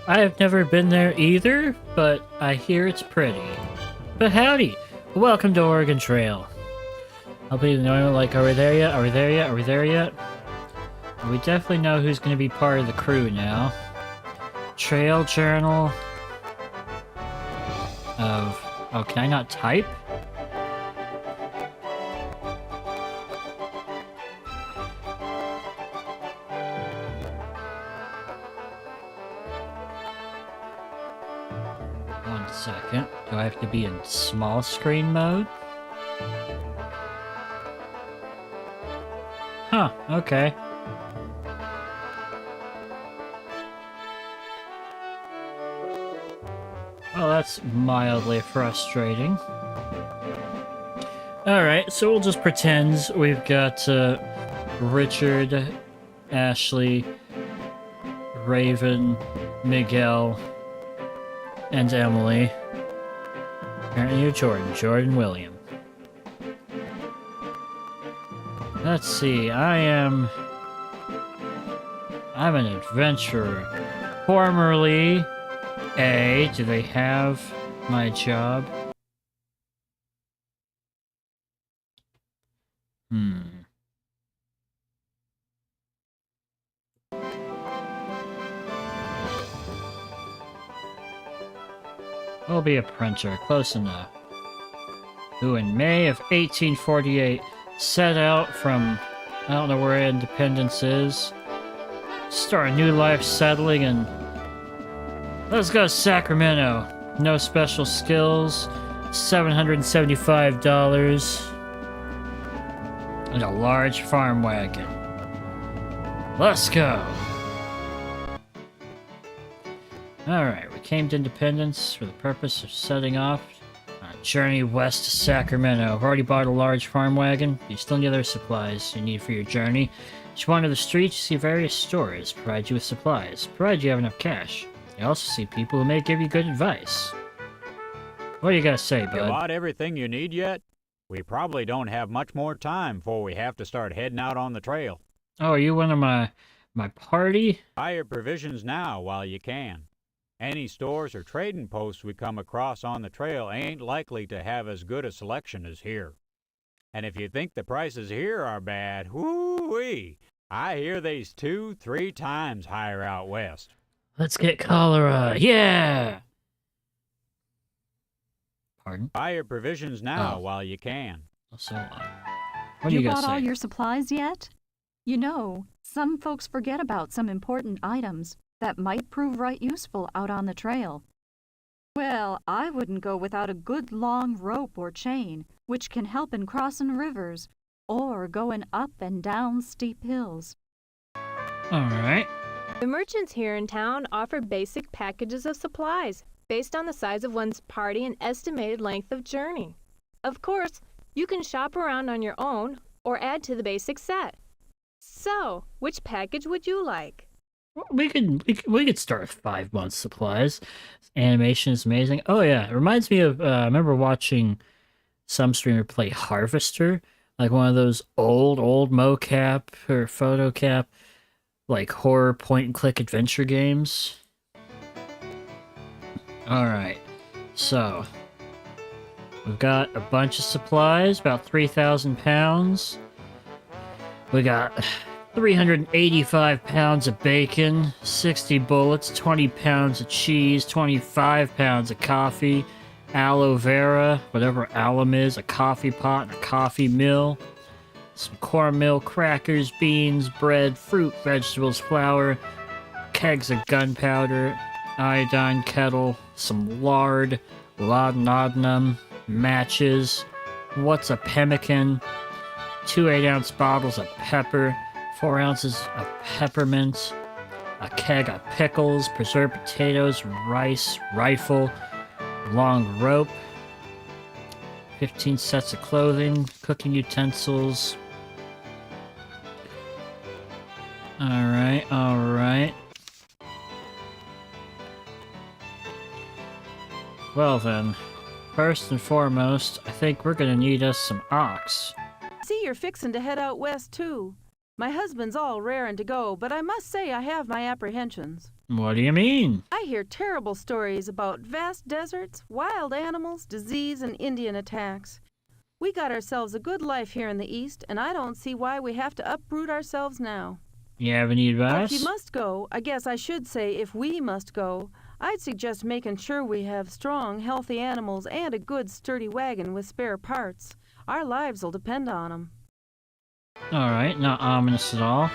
I have never been there either, but I hear it's pretty. But howdy! Welcome to Oregon Trail. I'll be knowing, like, are we there yet? Are we there yet? Are we there yet? We definitely know who's going to be part of the crew now. Trail journal of... Oh, can I not type? One second. Do I have to be in small screen mode? Huh, okay. Well, that's mildly frustrating. Alright, so we'll just pretend we've got Richard, Ashley, Raven, Miguel, and Emily. Apparently you're Jordan William. Let's see, I'm an adventurer. Formerly do they have my job? We'll be a printer, close enough. Who in May of 1848 set out from, I don't know where Independence is, start a new life settling in, let's go Sacramento. No special skills, $775, and a large farm wagon. Let's go! Alright, we came to Independence for the purpose of setting off on a journey west to Sacramento. I've already bought a large farm wagon. You still need other supplies you need for your journey. As you wander the streets, you see various stores provide you with supplies, provided you have enough cash. You also see people who may give you good advice. What do you gotta say, bud? You bought everything you need yet? We probably don't have much more time before we have to start heading out on the trail. Oh, are you one of my party? Buy your provisions now while you can. Any stores or trading posts we come across on the trail ain't likely to have as good a selection as here. And if you think the prices here are bad, whoo-wee, I hear they's 2-3 times higher out west. Let's get cholera, yeah! Pardon? Buy your provisions now while you can. So, what do you bought gotta say? all your supplies yet? You know, some folks forget about some important items that might prove right useful out on the trail. Well, I wouldn't go without a good long rope or chain, which can help in crossing rivers or going up and down steep hills. Alright. The merchants here in town offer basic packages of supplies based on the size of one's party and estimated length of journey. Of course, you can shop around on your own or add to the basic set. So, which package would you like? We could start with 5 months supplies. Animation is amazing. Oh yeah, it reminds me of I remember watching some streamer play Harvester, like one of those old mocap or photocap, like horror point and click adventure games. All right, so we've got a bunch of supplies, about 3,000 pounds. We got 385 pounds of bacon, 60 bullets, 20 pounds of cheese, 25 pounds of coffee, aloe vera, whatever alum is, a coffee pot, and a coffee mill, some cornmeal, crackers, beans, bread, fruit, vegetables, flour, kegs of gunpowder, iodine kettle, some lard, laudanum, matches, what's a pemmican, 2 8-ounce bottles of pepper, 4 ounces of peppermint, a keg of pickles, preserved potatoes, rice, rifle, long rope, 15 sets of clothing, cooking utensils. Alright. Well then, first and foremost, I think we're gonna need us some ox. See, you're fixin' to head out west, too. My husband's all rarin' to go, but I must say I have my apprehensions. What do you mean? I hear terrible stories about vast deserts, wild animals, disease, and Indian attacks. We got ourselves a good life here in the East, and I don't see why we have to uproot ourselves now. You have any If advice? you must go, I guess I should say if we must go, I'd suggest making sure we have strong, healthy animals and a good, sturdy wagon with spare parts. Our lives will depend on them. Alright, not ominous at all.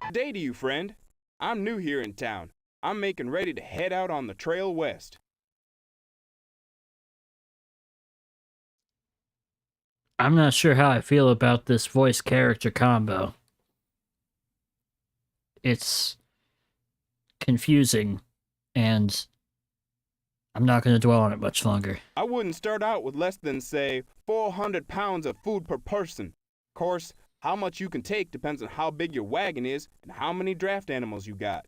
Good day to you, friend. I'm new here in town. I'm making ready to head out on the trail west. I'm not sure how I feel about this voice character combo. It's confusing, and I'm not going to dwell on it much longer. I wouldn't start out with less than, say, 400 pounds of food per person. Of course, how much you can take depends on how big your wagon is and how many draft animals you got.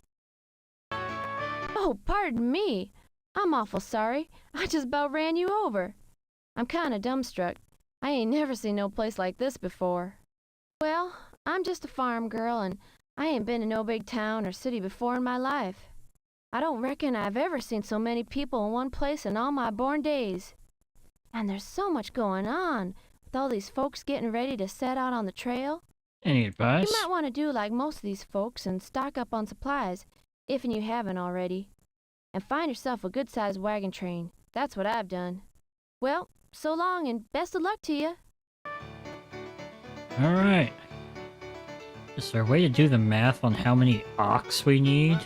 Oh, pardon me. I'm awful sorry. I just about ran you over. I'm kinda dumbstruck. I ain't never seen no place like this before. Well, I'm just a farm girl, and I ain't been to no big town or city before in my life. I don't reckon I've ever seen so many people in one place in all my born days. And there's so much going on, with all these folks getting ready to set out on the trail. Any advice? You might want to do like most of these folks and stock up on supplies, if you haven't already. And find yourself a good-sized wagon train. That's what I've done. Well, so long and best of luck to you. Alright. Is there a way to do the math on how many ox we need?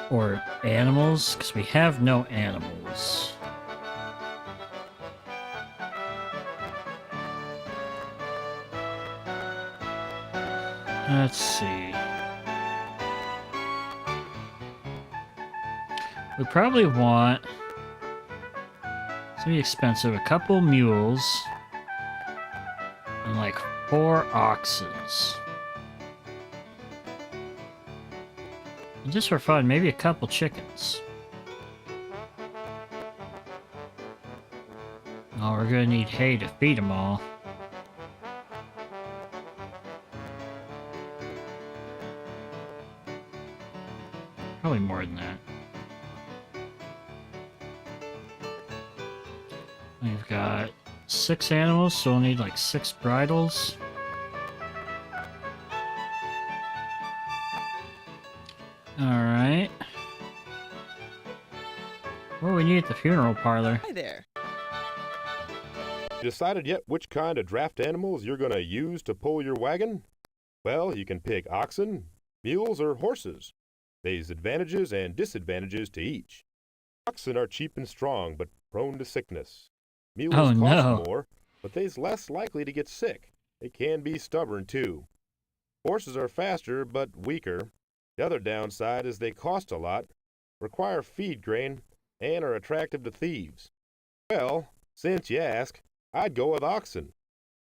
Or animals? Because we have no animals. Let's see. We probably want... It's gonna be expensive. A couple mules. And like 4 oxes. And just for fun, maybe a couple chickens. Oh, we're gonna need hay to feed them all. Probably more than that. We've got 6 animals, so we'll need like 6 bridles. Alright. What do we need at the funeral parlor? Hi there. Decided yet which kind of draft animals you're going to use to pull your wagon? Well, you can pick oxen, mules, or horses. There's advantages and disadvantages to each. Oxen are cheap and strong, but prone to sickness. Mules cost more, but they's less likely to get sick. They can be stubborn, too. Horses are faster, but weaker. The other downside is they cost a lot, require feed grain, and are attractive to thieves. Well, since you ask, I'd go with oxen.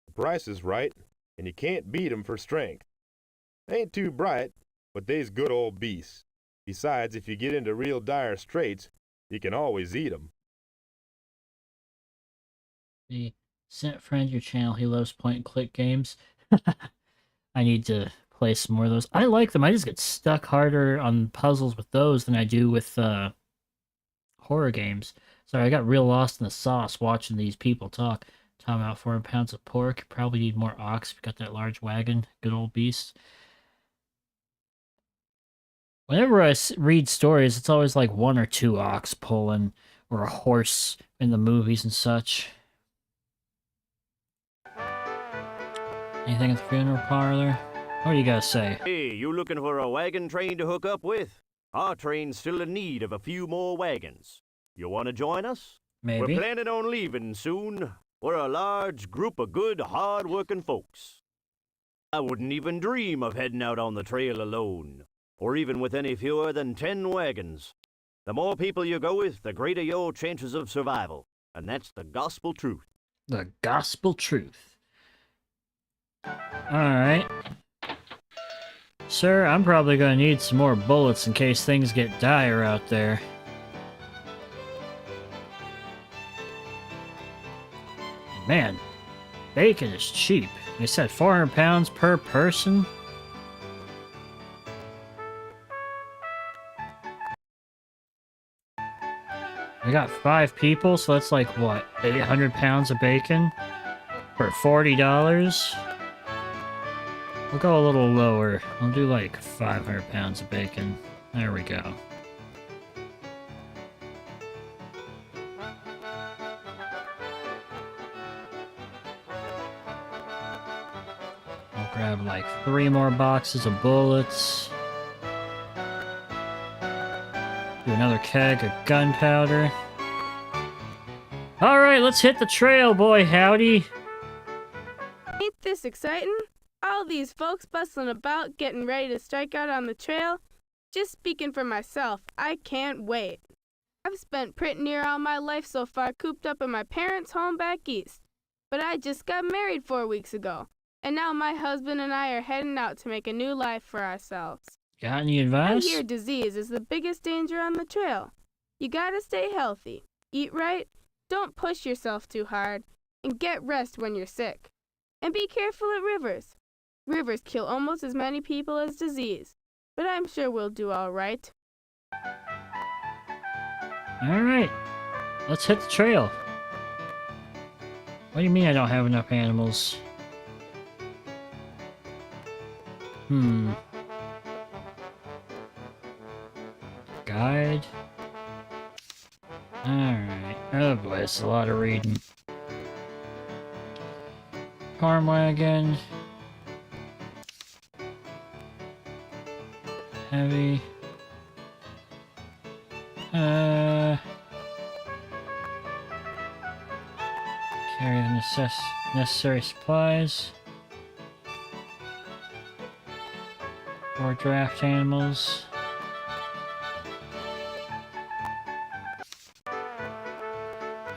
The price is right, and you can't beat 'em for strength. They ain't too bright, but they's good old beasts. Besides, if you get into real dire straits, you can always eat 'em. He sent friend your channel. He loves point-and-click games. I need to play some more of those. I like them. I just get stuck harder on puzzles with those than I do with horror games. Sorry, I got real lost in the sauce watching these people talk. Talking about 400 pounds of pork. Probably need more ox. We got that large wagon. Good old beast. Whenever I read stories, it's always like 1 or 2 ox pulling, or a horse in the movies and such. Anything at the funeral parlor? What do you guys say? Hey, you looking for a wagon train to hook up with? Our train's still in need of a few more wagons. You want to join us? Maybe. We're planning on leaving soon. We're a large group of good, hard-working folks. I wouldn't even dream of heading out on the trail alone, or even with any fewer than 10 wagons. The more people you go with, the greater your chances of survival. And that's the gospel truth. The gospel truth. Alright. Sir, I'm probably gonna need some more bullets in case things get dire out there. Man, bacon is cheap. They said 400 pounds per person. We got 5 people, so that's like, what, 800 pounds of bacon? For $40? We'll go a little lower. We'll do like 500 pounds of bacon. There we go. I'll grab like 3 more boxes of bullets. Do another keg of gunpowder. Alright, let's hit the trail, boy Howdy. Ain't this exciting? All these folks bustling about, getting ready to strike out on the trail. Just speaking for myself, I can't wait. I've spent pretty near all my life so far cooped up in my parents' home back east. But I just got married 4 weeks ago, and now my husband and I are heading out to make a new life for ourselves. Got any I advice? hear disease is the biggest danger on the trail. You gotta stay healthy, eat right, don't push yourself too hard, and get rest when you're sick. And be careful at rivers. Rivers kill almost as many people as disease, but I'm sure we'll do all right. Alright, let's hit the trail. What do you mean I don't have enough animals? Guide. Alright. Oh boy, it's a lot of reading. Farm wagon. Heavy. Carry the necessary supplies. 4 draft animals.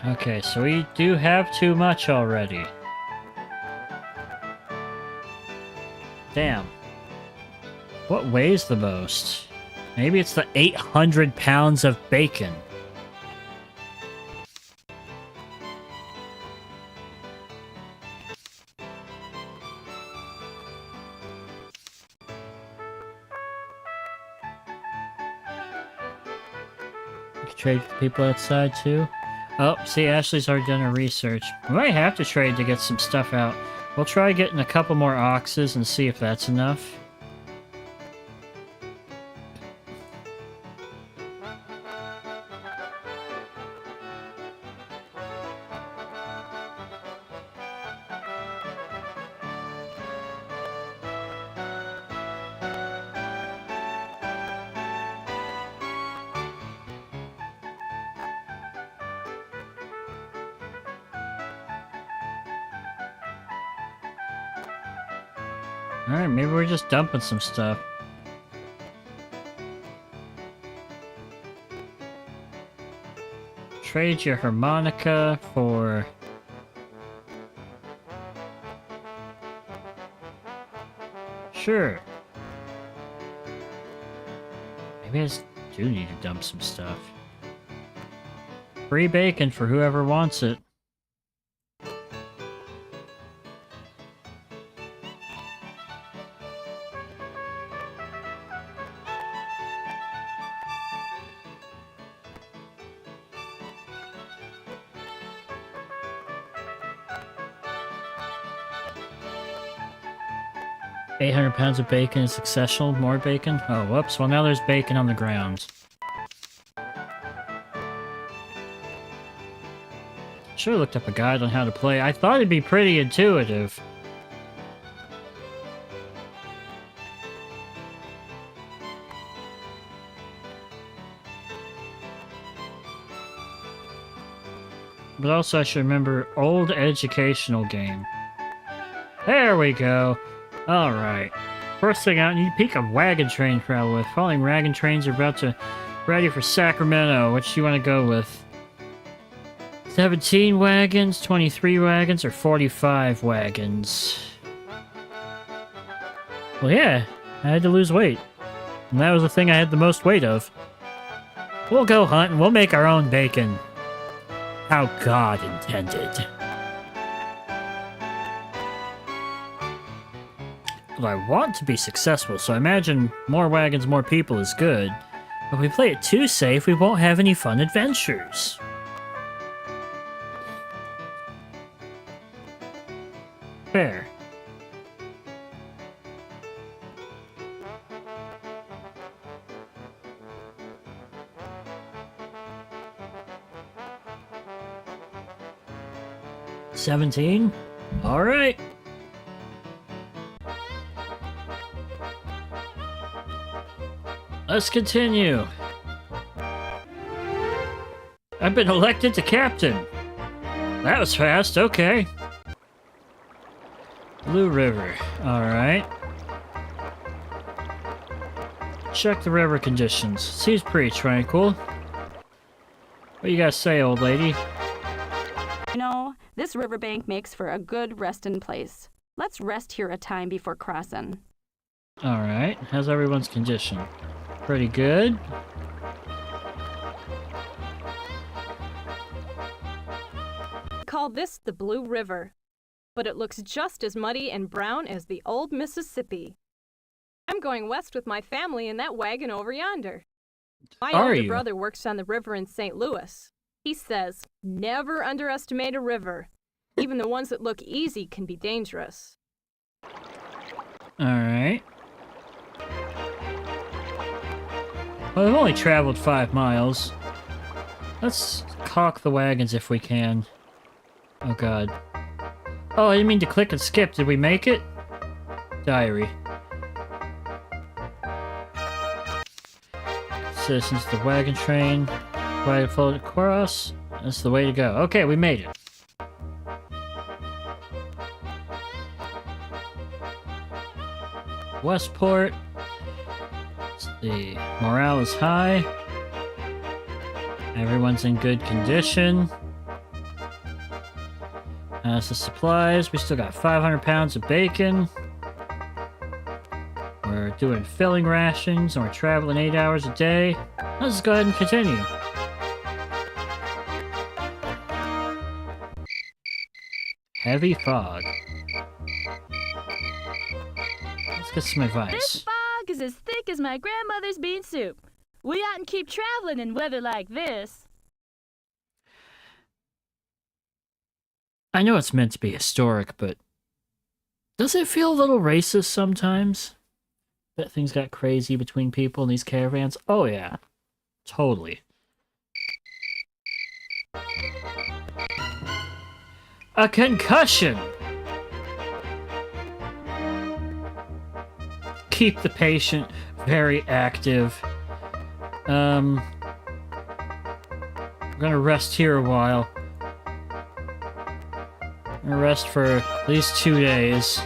Okay, so we do have too much already. Damn. What weighs the most? Maybe it's the 800 pounds of bacon. We can trade with people outside too. Oh, see, Ashley's already done her research. We might have to trade to get some stuff out. We'll try getting a couple more oxes and see if that's enough. Alright, maybe we're just dumping some stuff. Trade your harmonica for... Sure. Maybe I just do need to dump some stuff. Free bacon for whoever wants it. £800 of bacon is successful. More bacon? Oh, whoops. Well, now there's bacon on the ground. Should've looked up a guide on how to play. I thought it'd be pretty intuitive. But also I should remember old educational game. There we go. Alright. First thing out, you need to pick a wagon train to travel with. Following wagon trains are about to ready for Sacramento. Which do you want to go with? 17 wagons, 23 wagons, or 45 wagons? Well, yeah. I had to lose weight. And that was the thing I had the most weight of. We'll go hunt and we'll make our own bacon. How God intended. Well, I want to be successful, so I imagine more wagons, more people is good. If we play it too safe, we won't have any fun adventures. Fair. $17? Alright. Let's continue. I've been elected to captain. That was fast, okay. Blue River, alright. Check the river conditions. Seems pretty tranquil. What you gotta say, old lady? You know, this riverbank makes for a good restin' place. Let's rest here a time before crossin'. Alright, how's everyone's condition? Pretty good. Call this the Blue River, but it looks just as muddy and brown as the old Mississippi. I'm going west with my family in that wagon over yonder. My older brother works on the river in St. Louis. He says, never underestimate a river. Even the ones that look easy can be dangerous. Alright. Well, we've only traveled 5 miles. Let's caulk the wagons if we can. Oh god. Oh, I didn't mean to click and skip. Did we make it? Diary. Citizens of the wagon train. Wagon float across. That's the way to go. Okay, we made it. Westport. The morale is high. Everyone's in good condition. As the supplies, we still got 500 pounds of bacon. We're doing filling rations and we're traveling 8 hours a day. Let's go ahead and continue. Heavy fog. Let's get some advice. This fog is as thick as my grandmother's bean soup. We oughtn't keep traveling in weather like this. I know it's meant to be historic, but does it feel a little racist sometimes? That things got crazy between people in these caravans? Oh yeah, totally. A concussion! Keep the patient very active. We're gonna rest here a while. I'm gonna rest for at least 2 days.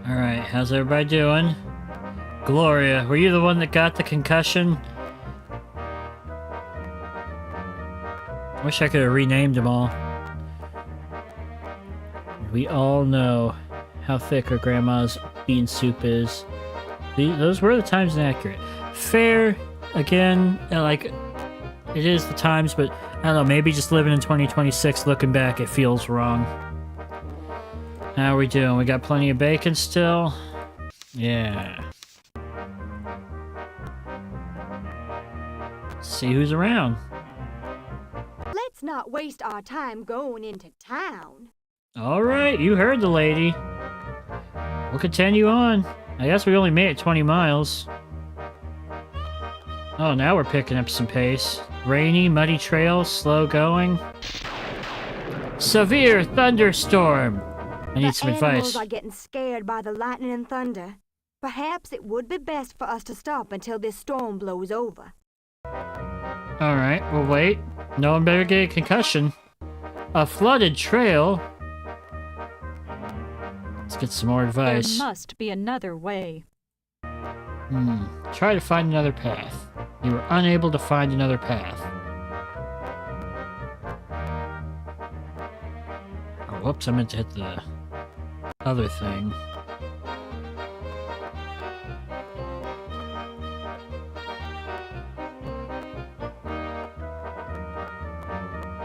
Alright, how's everybody doing? Gloria, were you the one that got the concussion? Wish I could have renamed them all. We all know how thick her grandma's bean soup is. Those were the times inaccurate. Fair, again, like, it is the times, but I don't know, maybe just living in 2026, looking back, it feels wrong. How are we doing? We got plenty of bacon still? Yeah. See who's around. Let's not waste our time going into town. Alright, you heard the lady. We'll continue on. I guess we only made it 20 miles. Oh, now we're picking up some pace. Rainy, muddy trail, slow going. Severe thunderstorm! I need some advice. The animals are getting scared by the lightning and thunder. Perhaps it would be best for us to stop until this storm blows over. Alright, we'll wait. No one better get a concussion. A flooded trail? Let's get some more advice. There must be another way. Try to find another path. You were unable to find another path. Oh, whoops, I meant to hit the other thing.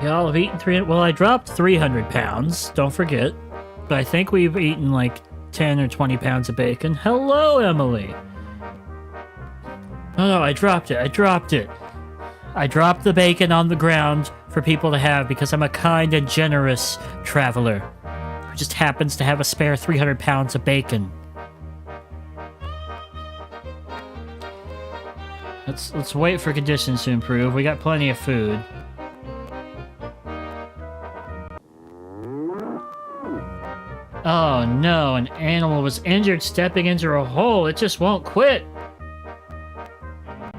Y'all have eaten 300. Well, I dropped 300 pounds, don't forget. But I think we've eaten like 10 or 20 pounds of bacon. Hello, Emily. Oh no, I dropped it. I dropped the bacon on the ground for people to have because I'm a kind and generous traveler who just happens to have a spare 300 pounds of bacon. Let's wait for conditions to improve. We got plenty of food. Oh no, an animal was injured stepping into a hole. It just won't quit.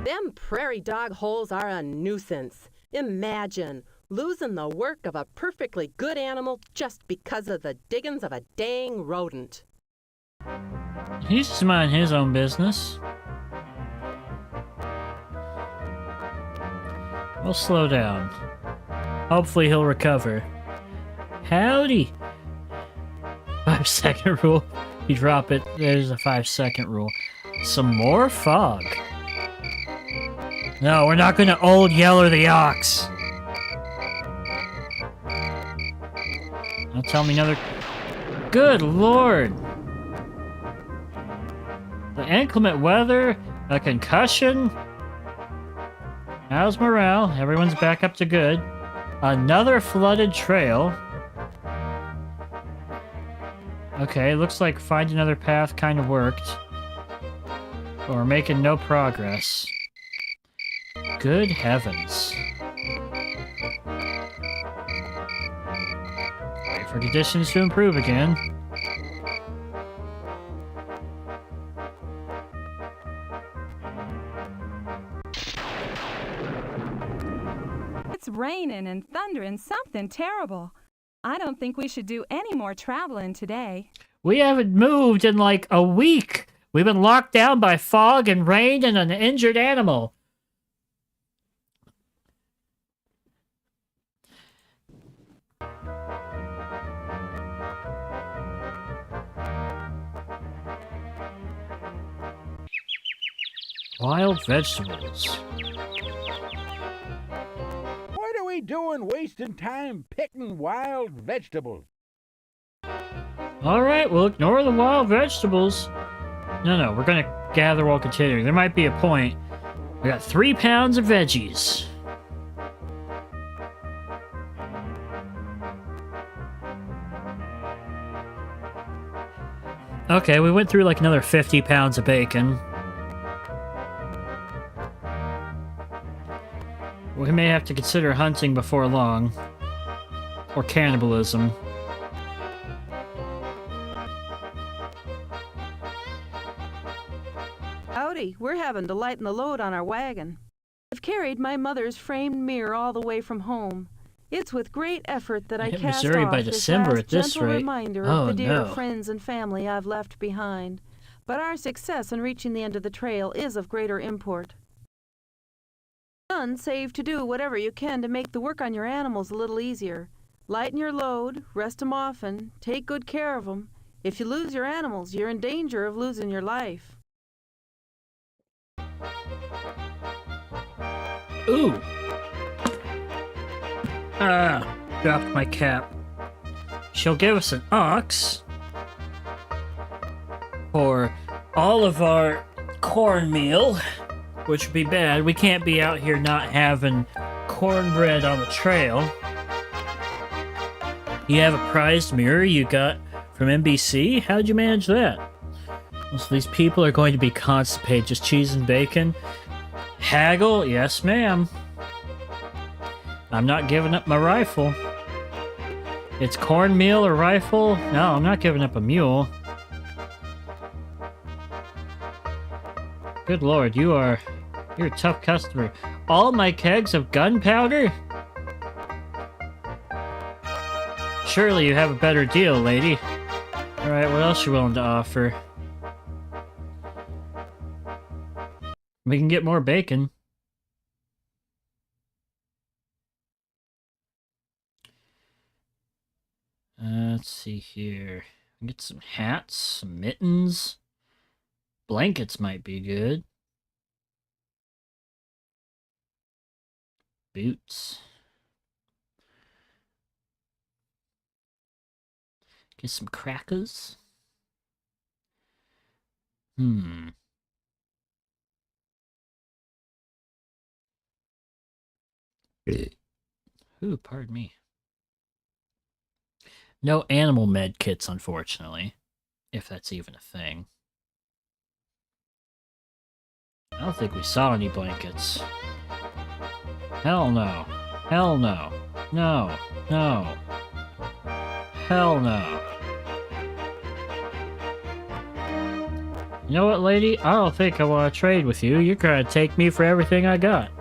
Them prairie dog holes are a nuisance. Imagine losing the work of a perfectly good animal just because of the diggins of a dang rodent. He's just minding his own business. We'll slow down. Hopefully he'll recover. Howdy! 5-second rule. You drop it, there's a 5-second rule. Some more fog. No, we're not gonna Old Yeller the Ox. Don't tell me another... Good lord! The inclement weather, a concussion. How's morale? Everyone's back up to good. Another flooded trail. Okay, looks like find another path kind of worked. But we're making no progress. Good heavens. Wait for conditions to improve again. It's raining and thundering something terrible. I don't think we should do any more traveling today. We haven't moved in like a week. We've been locked down by fog and rain and an injured animal. Wild vegetables. What are we doing wasting time picking wild vegetables? Alright, we'll ignore the wild vegetables. No, we're gonna gather while continuing. There might be a point. We got 3 pounds of veggies. Okay, we went through like another 50 pounds of bacon. We may have to consider hunting before long. Or cannibalism. Howdy, we're having to lighten the load on our wagon. I've carried my mother's framed mirror all the way from home. It's with great effort that I Hit cast Missouri off by this December last at this gentle rate. reminder Oh, of the dear no. friends and family I've left behind. But our success in reaching the end of the trail is of greater import. Son, save to do whatever you can to make the work on your animals a little easier. Lighten your load, rest 'em often, take good care of 'em. If you lose your animals, you're in danger of losing your life. Ooh! Ah, dropped my cap. She'll give us an ox for all of our cornmeal, which would be bad. We can't be out here not having cornbread on the trail. You have a prized mirror you got from NBC? How'd you manage that? So these people are going to be constipated, just cheese and bacon. Haggle? Yes, ma'am. I'm not giving up my rifle. It's cornmeal or rifle? No, I'm not giving up a mule. Good lord, you're a tough customer. All my kegs of gunpowder? Surely you have a better deal, lady. Alright, what else you willing to offer? We can get more bacon. Let's see here. Get some hats, some mittens. Blankets might be good. Boots. Get some crackers. Hmm. Ooh, pardon me. No animal med kits, unfortunately. If that's even a thing. I don't think we saw any blankets. Hell no. Hell no. No. No. Hell no. You know what, lady? I don't think I want to trade with you. You're gonna take me for everything I got.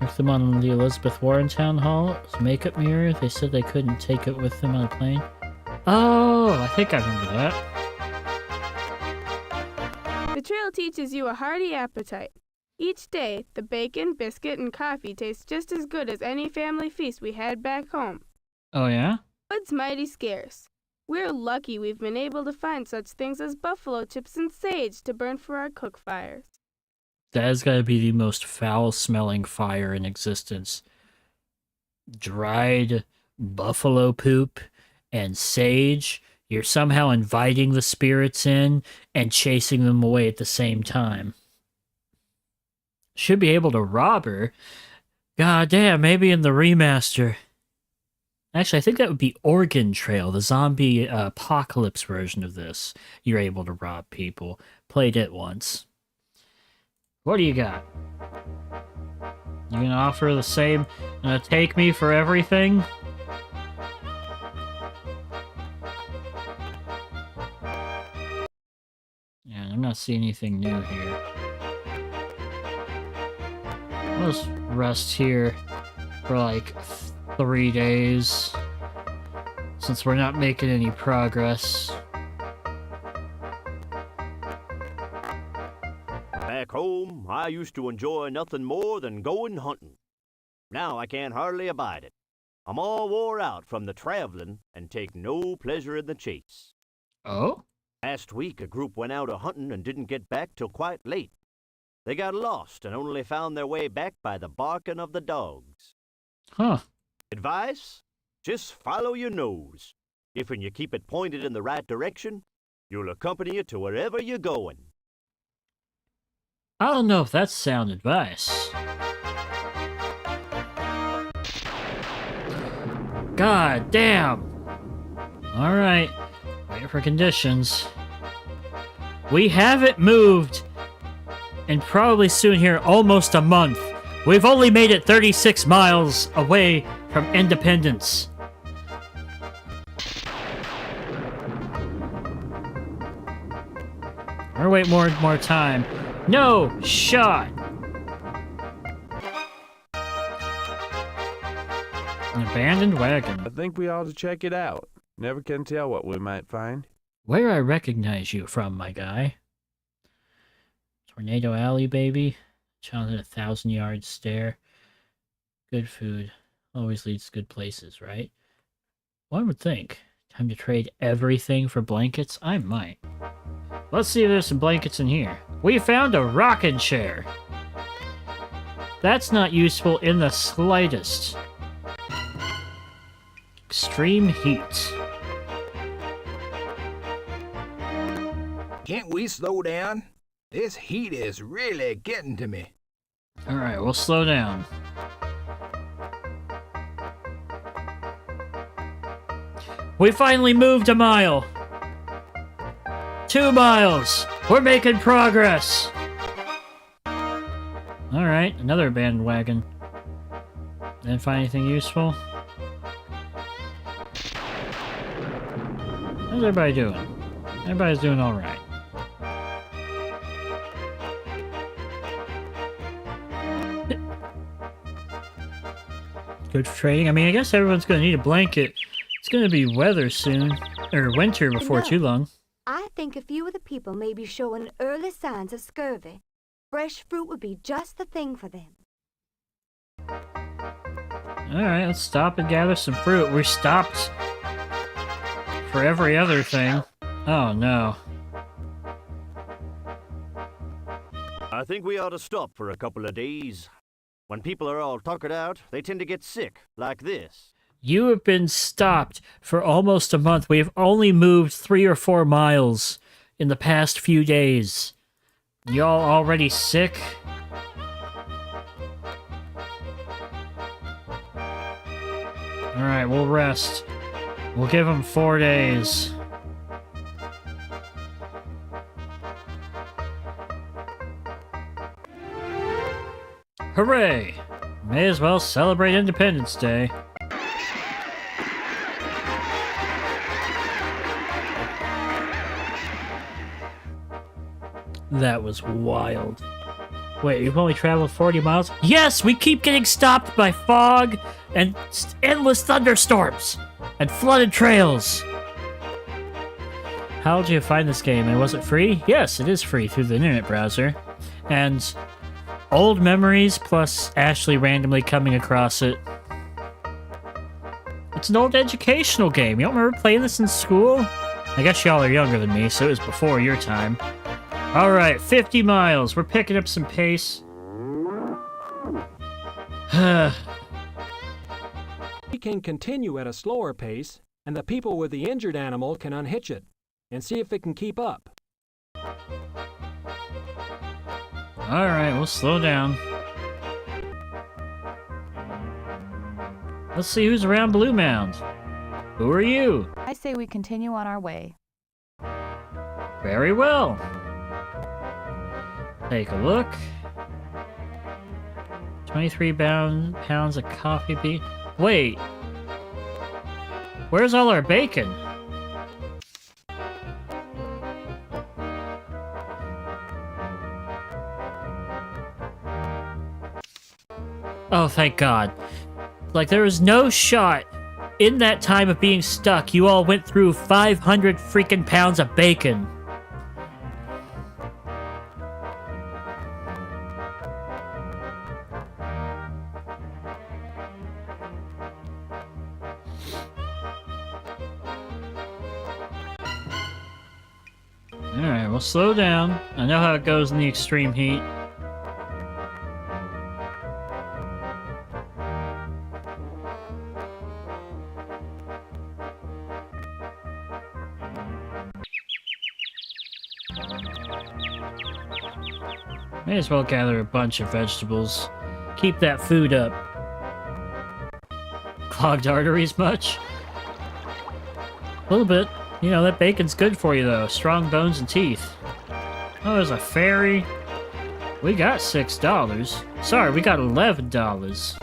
With them on the Elizabeth Warren Town Hall, makeup mirror, they said they couldn't take it with them on a plane. Oh, I think I remember that. The trail teaches you a hearty appetite. Each day, the bacon, biscuit, and coffee taste just as good as any family feast we had back home. Oh, yeah? Food's mighty scarce. We're lucky we've been able to find such things as buffalo chips and sage to burn for our cook fires. That has got to be the most foul-smelling fire in existence. Dried buffalo poop and sage. You're somehow inviting the spirits in and chasing them away at the same time. Should be able to rob her. God damn, maybe in the remaster. Actually, I think that would be Oregon Trail, the zombie apocalypse version of this. You're able to rob people. Played it once. What do you got? You gonna offer the same, take me for everything? Yeah, I'm not seeing anything new here. I'll just rest here for like 3 days, since we're not making any progress. Back home, I used to enjoy nothing more than going hunting. Now I can't hardly abide it. I'm all wore out from the traveling and take no pleasure in the chase. Oh? Last week, a group went out a-hunting and didn't get back till quite late. They got lost and only found their way back by the barking of the dogs. Huh. Advice? Just follow your nose. If when you keep it pointed in the right direction, you'll accompany it to wherever you're going. I don't know if that's sound advice. God damn! Alright. Wait for conditions. We haven't moved in probably soon here almost a month. We've only made it 36 miles away from independence. Or wait more time. No shot! An abandoned wagon. I think we ought to check it out. Never can tell what we might find. Where I recognize you from, my guy. Tornado Alley, baby. Child at 1,000-yard stare. Good food. Always leads to good places, right? One would think. Time to trade everything for blankets? I might. Let's see if there's some blankets in here. We found a rocking chair. That's not useful in the slightest. Extreme heat. Can't we slow down? This heat is really getting to me. Alright, we'll slow down. We finally moved a mile. 2 miles. We're making progress. Alright, another abandoned wagon. Didn't find anything useful. How's everybody doing? Everybody's doing alright. Good for trading. I mean, I guess everyone's gonna need a blanket. It's gonna be weather soon. Or winter before too long. I think a few of the people may be showing early signs of scurvy. Fresh fruit would be just the thing for them. Alright, let's stop and gather some fruit. We stopped for every other thing. Oh no. I think we ought to stop for a couple of days. When people are all tuckered out, they tend to get sick, like this. You have been stopped for almost a month. We have only moved 3 or 4 miles. in the past few days. Y'all already sick? Alright, we'll rest. We'll give them 4 days. Hooray! May as well celebrate Independence Day. That was wild. Wait, you've only traveled 40 miles? Yes, we keep getting stopped by fog and endless thunderstorms and flooded trails. How did you find this game, and was it free? Yes, it is free through the internet browser. And old memories plus Ashley randomly coming across it. It's an old educational game. You don't remember playing this in school? I guess y'all are younger than me, so it was before your time. Alright, 50 miles. We're picking up some pace. We can continue at a slower pace, and the people with the injured animal can unhitch it and see if it can keep up. Alright, we'll slow down. Let's see who's around Blue Mound. Who are you? I say we continue on our way. Very well. Take a look. 23 pounds of coffee bean. Wait. Where's all our bacon? Oh, thank God. Like, there was no shot in that time of being stuck. You all went through 500 freaking pounds of bacon. Alright, we'll slow down. I know how it goes in the extreme heat. May as well gather a bunch of vegetables. Keep that food up. Clogged arteries much? A little bit. You know, that bacon's good for you, though. Strong bones and teeth. Oh, there's a ferry. We got $6. Sorry, we got $11.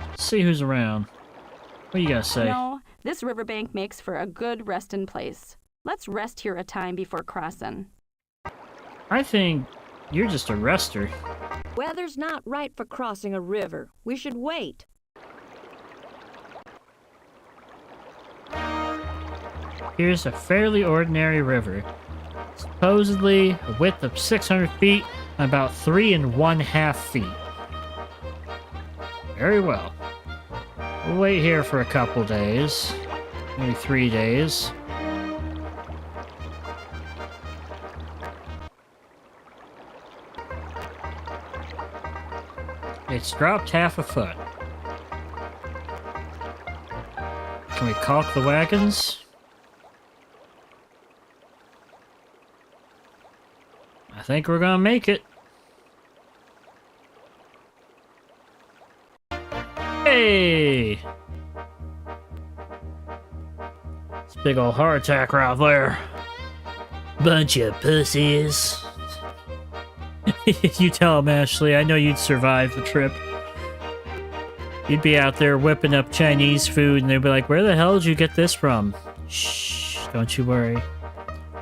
Let's see who's around. What do you guys say? No, this riverbank makes for a good resting place. Let's rest here a time before crossing. I think you're just a rester. Weather's not right for crossing a river. We should wait. Here's a fairly ordinary river. Supposedly a width of 600 feet and about 3½ feet. Very well. We'll wait here for a couple days. Maybe 3 days. It's dropped half a foot. Can we caulk the wagons? I think we're gonna make it. Hey! It's a big old heart attack right there. Bunch of pussies. You tell him, Ashley. I know you'd survive the trip. You'd be out there whipping up Chinese food, and they'd be like, where the hell did you get this from? Shh, don't you worry.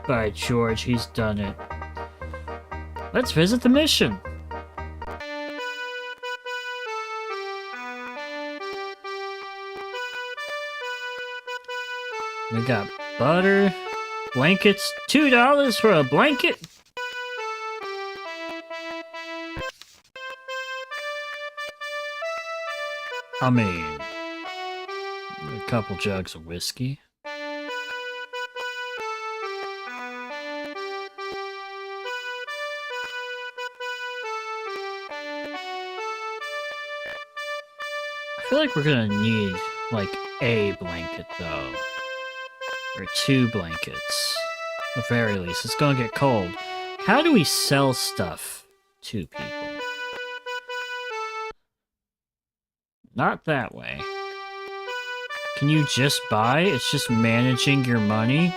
By George, he's done it. Let's visit the mission. We got butter, blankets, $2 for a blanket. I mean, a couple jugs of whiskey. I feel like we're gonna need, like, a blanket, though. Or 2 blankets. At the very least, it's gonna get cold. How do we sell stuff to people? Not that way. Can you just buy? It's just managing your money?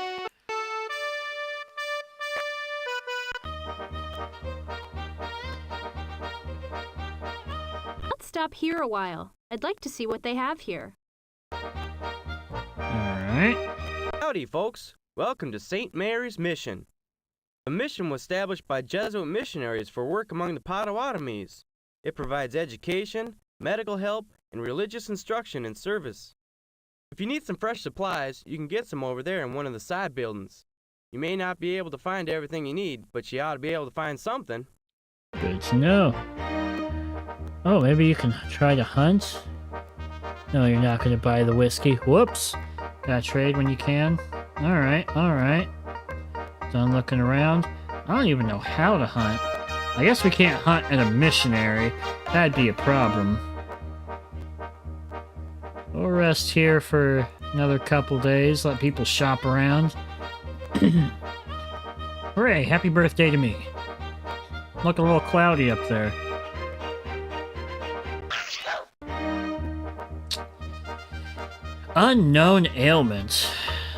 Let's stop here a while. I'd like to see what they have here. Alright. Howdy, folks. Welcome to St. Mary's Mission. The mission was established by Jesuit missionaries for work among the Potawatomis. It provides education, medical help, and religious instruction and service. If you need some fresh supplies, you can get some over there in one of the side buildings. You may not be able to find everything you need, but you ought to be able to find something. Good to know. Oh, maybe you can try to hunt? No, you're not going to buy the whiskey. Whoops. Gotta trade when you can. Alright, alright. Done looking around. I don't even know how to hunt. I guess we can't hunt at a missionary. That'd be a problem. We'll rest here for another couple days, let people shop around. Hooray, happy birthday to me. Look a little cloudy up there. Unknown ailment.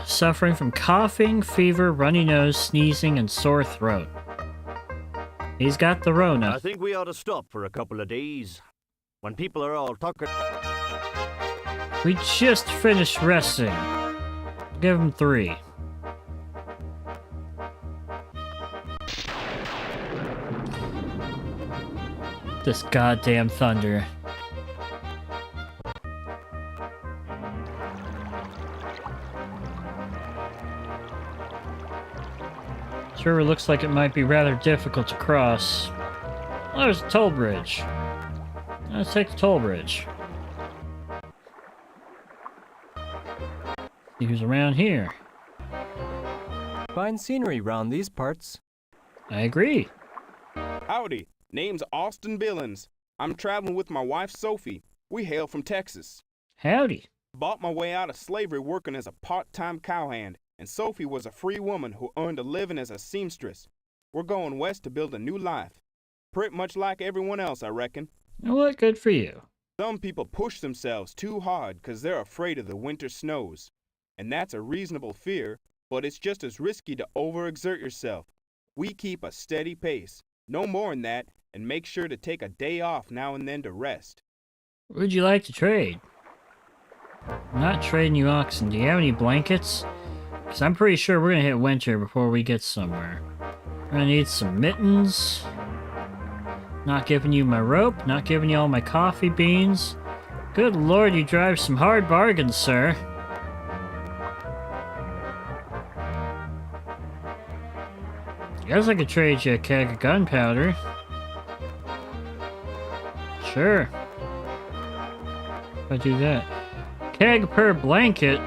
Suffering from coughing, fever, runny nose, sneezing, and sore throat. He's got the Rona. I think we ought to stop for a couple of days. When people are all tuckered. We just finished resting. Give him 3. This goddamn thunder. This river looks like it might be rather difficult to cross. Oh, there's a toll bridge. Let's take the toll bridge. See who's around here. Fine scenery round these parts. I agree. Howdy. Name's Austin Billings. I'm traveling with my wife, Sophie. We hail from Texas. Howdy. Bought my way out of slavery working as a part-time cowhand, and Sophie was a free woman who earned a living as a seamstress. We're going west to build a new life. Pretty much like everyone else, I reckon. Well, good for you. Some people push themselves too hard because they're afraid of the winter snows. And that's a reasonable fear, but it's just as risky to overexert yourself. We keep a steady pace, no more than that, and make sure to take a day off now and then to rest. Would you like to trade? I'm not trading you oxen. Do you have any blankets? Because I'm pretty sure we're going to hit winter before we get somewhere. We're going to need some mittens. Not giving you my rope. Not giving you all my coffee beans. Good lord, you drive some hard bargains, sir. Guess I could trade you a keg of gunpowder. Sure. If I do that. Keg per blanket?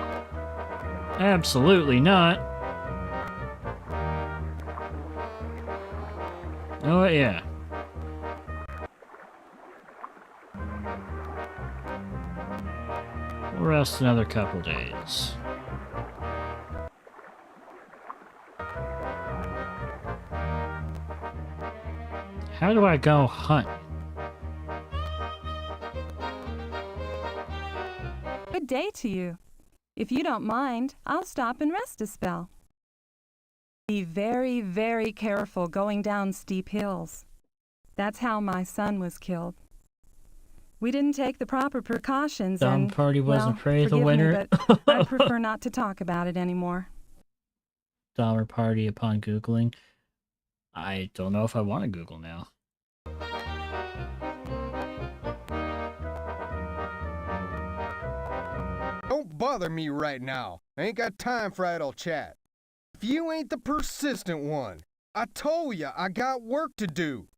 Absolutely not. Oh, yeah. We'll rest another couple days. How do I go hunt? Good day to you. If you don't mind, I'll stop and rest a spell. Be very, very careful going down steep hills. That's how my son was killed. We didn't take the proper precautions Dumb party wasn't afraid of the winter. But I prefer not to talk about it anymore. Dollar party upon Googling. I don't know if I want to Google now. Don't bother me right now. I ain't got time for idle chat. If you ain't the persistent one, I told ya I got work to do.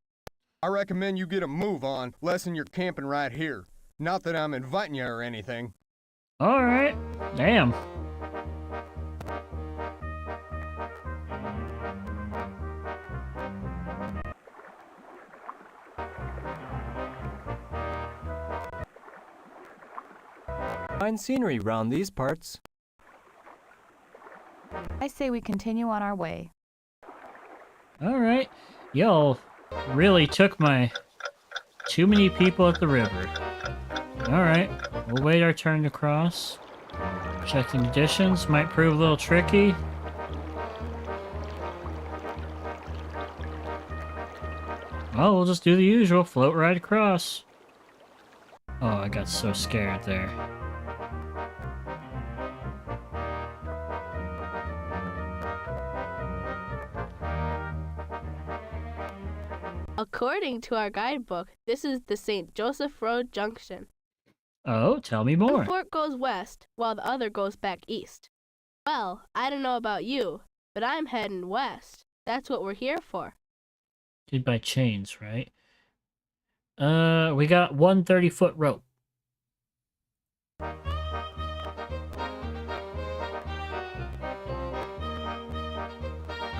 I recommend you get a move on, lessen you're camping right here. Not that I'm inviting you or anything. Alright. Damn. Fine scenery round these parts. I say we continue on our way. Alright. Y'all really took my... Too many people at the river. Alright. We'll wait our turn to cross. Check the conditions. Might prove a little tricky. Well, we'll just do the usual. Float right across. Oh, I got so scared there. According to our guidebook, this is the St. Joseph Road Junction. Oh, tell me more. One fort goes west, while the other goes back east. Well, I don't know about you, but I'm heading west. That's what we're here for. Did by chains, right? We got 130-foot rope.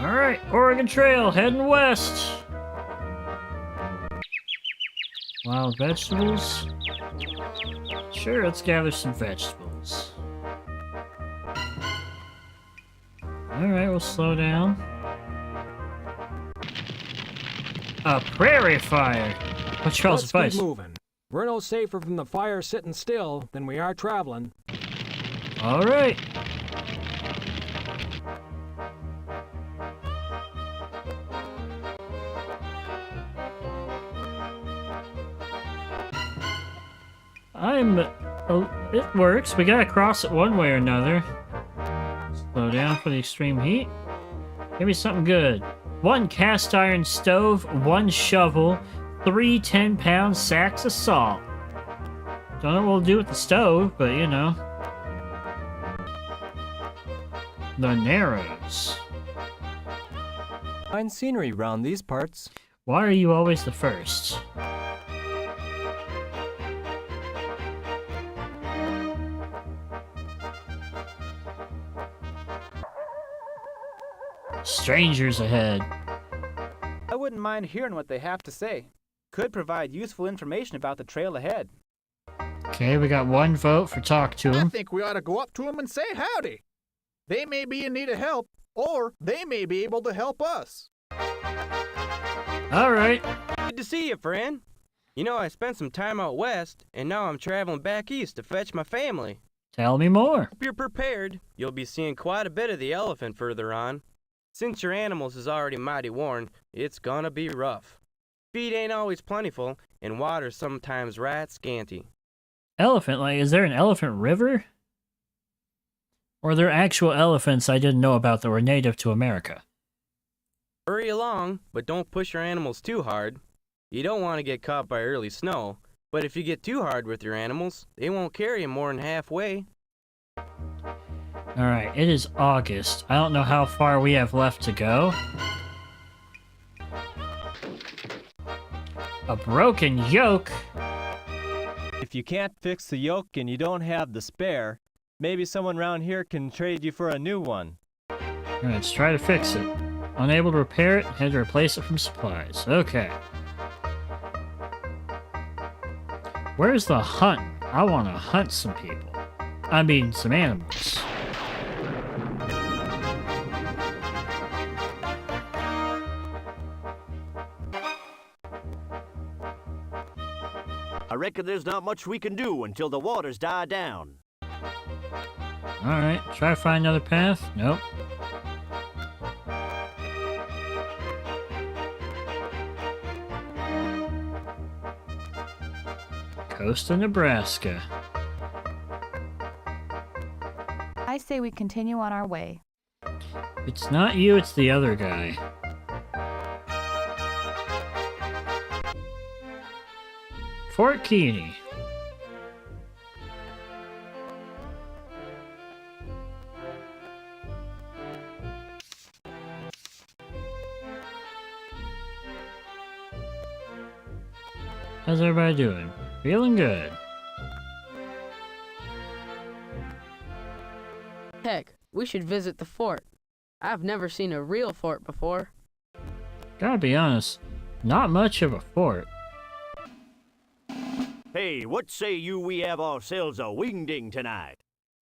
Alright, Oregon Trail, heading west. Wild vegetables? Sure, let's gather some vegetables. Alright, we'll slow down. A prairie fire! What's y'all's advice? Let's keep moving. We're no safer from the fire sitting still than we are traveling. Alright. It works. We gotta cross it one way or another. Slow down for the extreme heat. Give me something good. 1 cast iron stove, 1 shovel, 3 10-pound sacks of salt. Don't know what we'll do with the stove, but you know. The Narrows. Fine scenery round these parts. Why are you always the first? Strangers ahead. I wouldn't mind hearing what they have to say. Could provide useful information about the trail ahead. Okay, we got 1 vote for talk to I him. think we ought to go up to them and say howdy. They may be in need of help, or they may be able to help us. Alright. Good to see you, friend. You know, I spent some time out west, and now I'm traveling back east to fetch my family. Tell me more. Hope you're prepared. You'll be seeing quite a bit of the elephant further on. Since your animals is already mighty worn, it's gonna be rough. Feed ain't always plentiful, and water's sometimes right scanty. Elephant, like, is there an elephant river? Or are there actual elephants I didn't know about that were native to America? Hurry along, but don't push your animals too hard. You don't want to get caught by early snow, but if you get too hard with your animals, they won't carry you more than halfway. Alright, it is August. I don't know how far we have left to go. A broken yoke? If you can't fix the yoke and you don't have the spare, maybe someone around here can trade you for a new one. Alright, let's try to fix it. Unable to repair it, had to replace it from supplies. Okay. Where's the hunt? I want to hunt some people. I mean, some animals. I reckon there's not much we can do until the waters die down. Alright, try to find another path. Nope. Coast of Nebraska. I say we continue on our way. It's not you, it's the other guy. Fort Keeney. How's everybody doing? Feeling good. Heck, we should visit the fort. I've never seen a real fort before. Gotta be honest, not much of a fort. Hey, what say you we have ourselves a wingding tonight?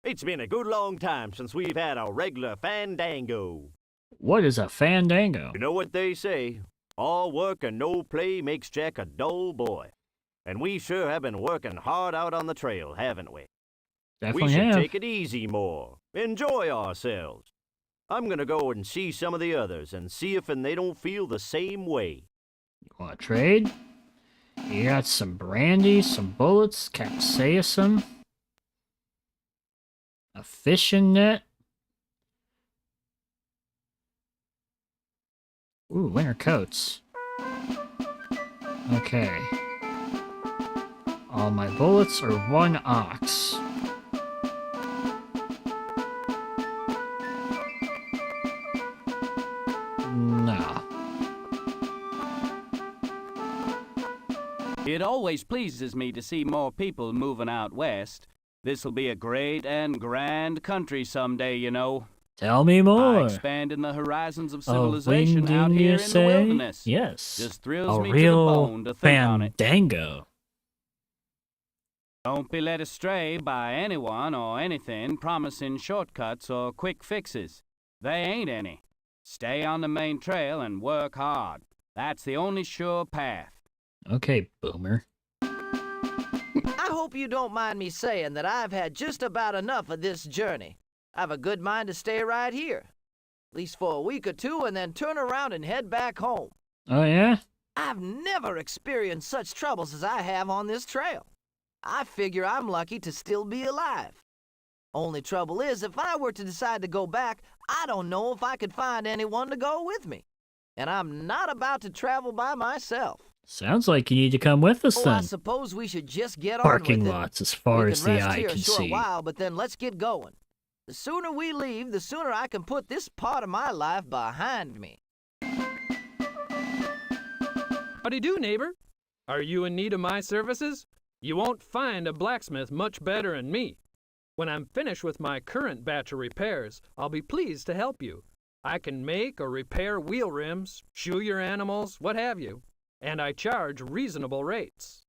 It's been a good long time since we've had a regular fandango. What is a fandango? You know what they say? All work and no play makes Jack a dull boy. And we sure have been working hard out on the trail, haven't we? Definitely we should have. take it easy more. Enjoy ourselves. I'm gonna go and see some of the others and see if they don't feel the same way. You want to trade? You got some brandy, some bullets, capsaicin, a fishing net. Ooh, winter coats. Okay. All my bullets are 1 ox. No. It always pleases me to see more people moving out west. This'll be a great and grand country someday, you know. Tell me more. Expanding the horizons of A civilization out winged, here you in say? the wilderness. Yes. Just thrills a me to the real bone to think on it. fandango. Don't be led astray by anyone or anything promising shortcuts or quick fixes. They ain't any. Stay on the main trail and work hard. That's the only sure path. Okay, boomer. I hope you don't mind me saying that I've had just about enough of this journey. I've a good mind to stay right here, at least for a week or two, and then turn around and head back home. Oh, yeah? I've never experienced such troubles as I have on this trail. I figure I'm lucky to still be alive. Only trouble is, if I were to decide to go back, I don't know if I could find anyone to go with me. And I'm not about to travel by myself. Sounds like you need to come with us Oh, I then. suppose we should just get Parking on with it. lots as far We as can the rest eye here can a short see. while, but then let's get going. The sooner we leave, the sooner I can put this part of my life behind me. Howdy do, neighbor. Are you in need of my services? You won't find a blacksmith much better than me. When I'm finished with my current batch of repairs, I'll be pleased to help you. I can make or repair wheel rims, shoe your animals, what have you, and I charge reasonable rates.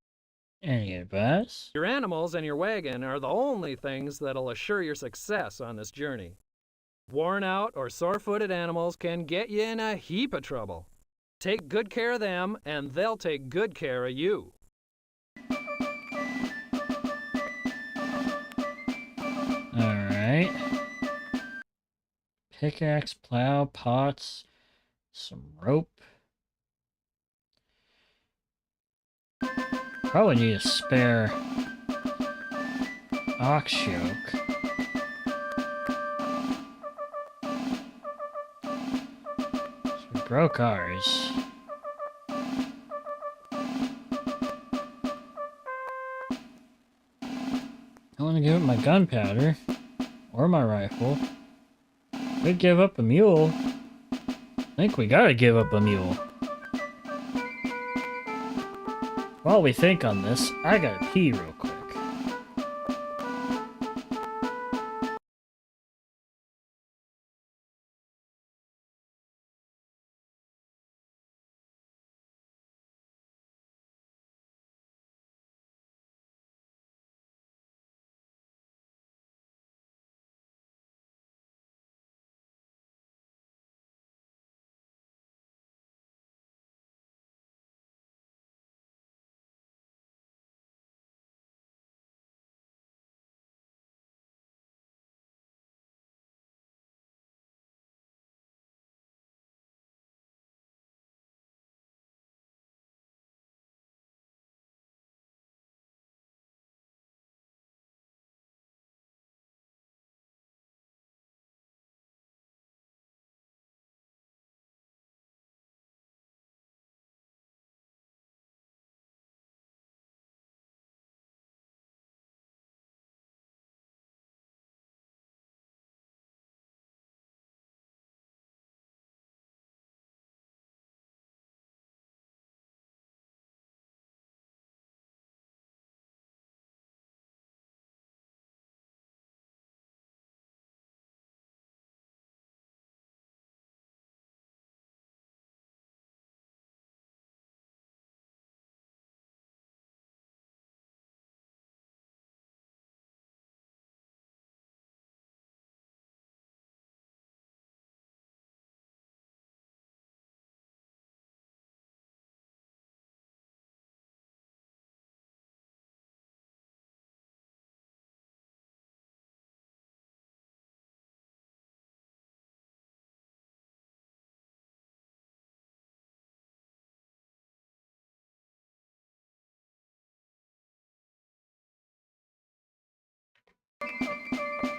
Any advice? Your animals and your wagon are the only things that'll assure your success on this journey. Worn out or sore-footed animals can get you in a heap of trouble. Take good care of them, and they'll take good care of you. Alright. Pickaxe, plow, pots, some rope. Probably need a spare ox yoke. So we broke ours. I want to give up my gunpowder or my rifle. We'd give up a mule. I think we gotta give up a mule. While we think on this, I gotta pee real quick.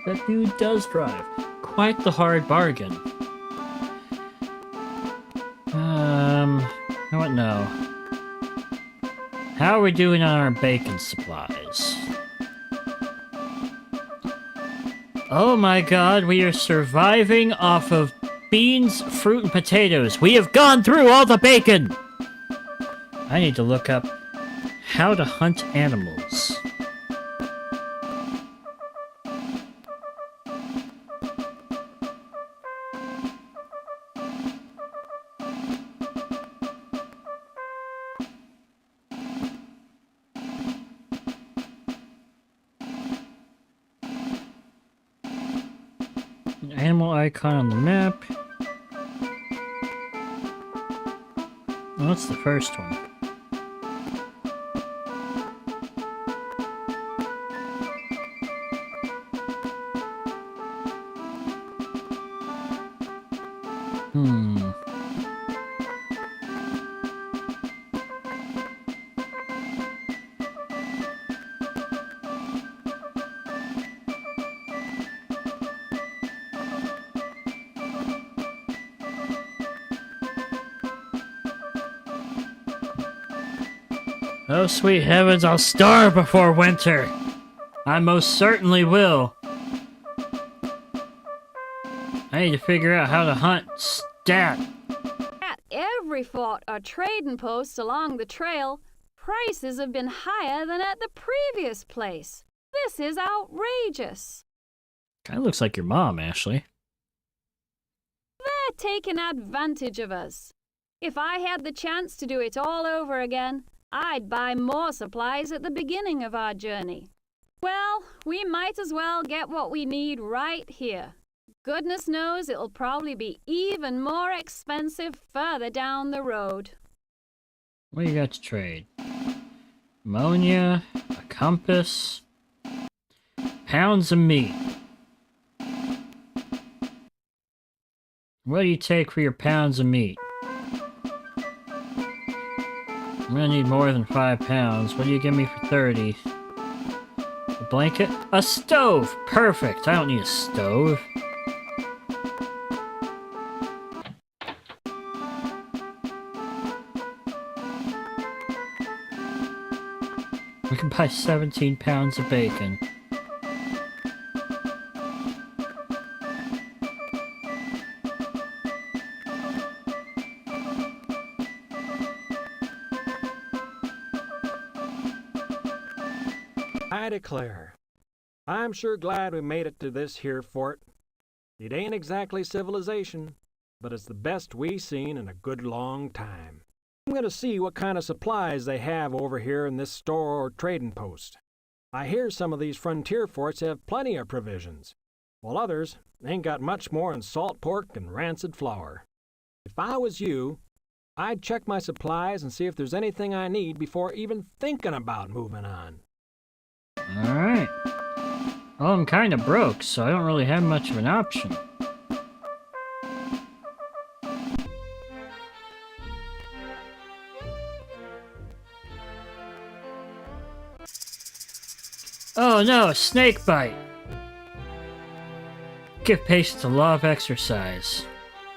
That dude does drive. Quite the hard bargain. What no? How are we doing on our bacon supplies? Oh my god, we are surviving off of beans, fruit, and potatoes. We have gone through all the bacon! I need to look up how to hunt animals. An animal icon on the map. Oh, what's the first one? Oh, sweet heavens, I'll starve before winter! I most certainly will. I need to figure out how to hunt stat. At every fort or trading post along the trail, prices have been higher than at the previous place. This is outrageous. Kinda looks like your mom, Ashley. They're taking advantage of us. If I had the chance to do it all over again, I'd buy more supplies at the beginning of our journey. Well, we might as well get what we need right here. Goodness knows it'll probably be even more expensive further down the road. What do you got to trade? Ammonia, a compass, pounds of meat. What do you take for your pounds of meat? I'm gonna need more than 5 pounds. What do you give me for 30? A blanket? A stove! Perfect! I don't need a stove. We can buy 17 pounds of bacon. I declare, I'm sure glad we made it to this here fort. It ain't exactly civilization, but it's the best we seen in a good long time. I'm gonna see what kind of supplies they have over here in this store or trading post. I hear some of these frontier forts have plenty of provisions, while others ain't got much more than salt pork and rancid flour. If I was you, I'd check my supplies and see if there's anything I need before even thinking about moving on. Alright. Well, I'm kinda broke, so I don't really have much of an option. Oh no, a snake bite! Give patience a law of exercise.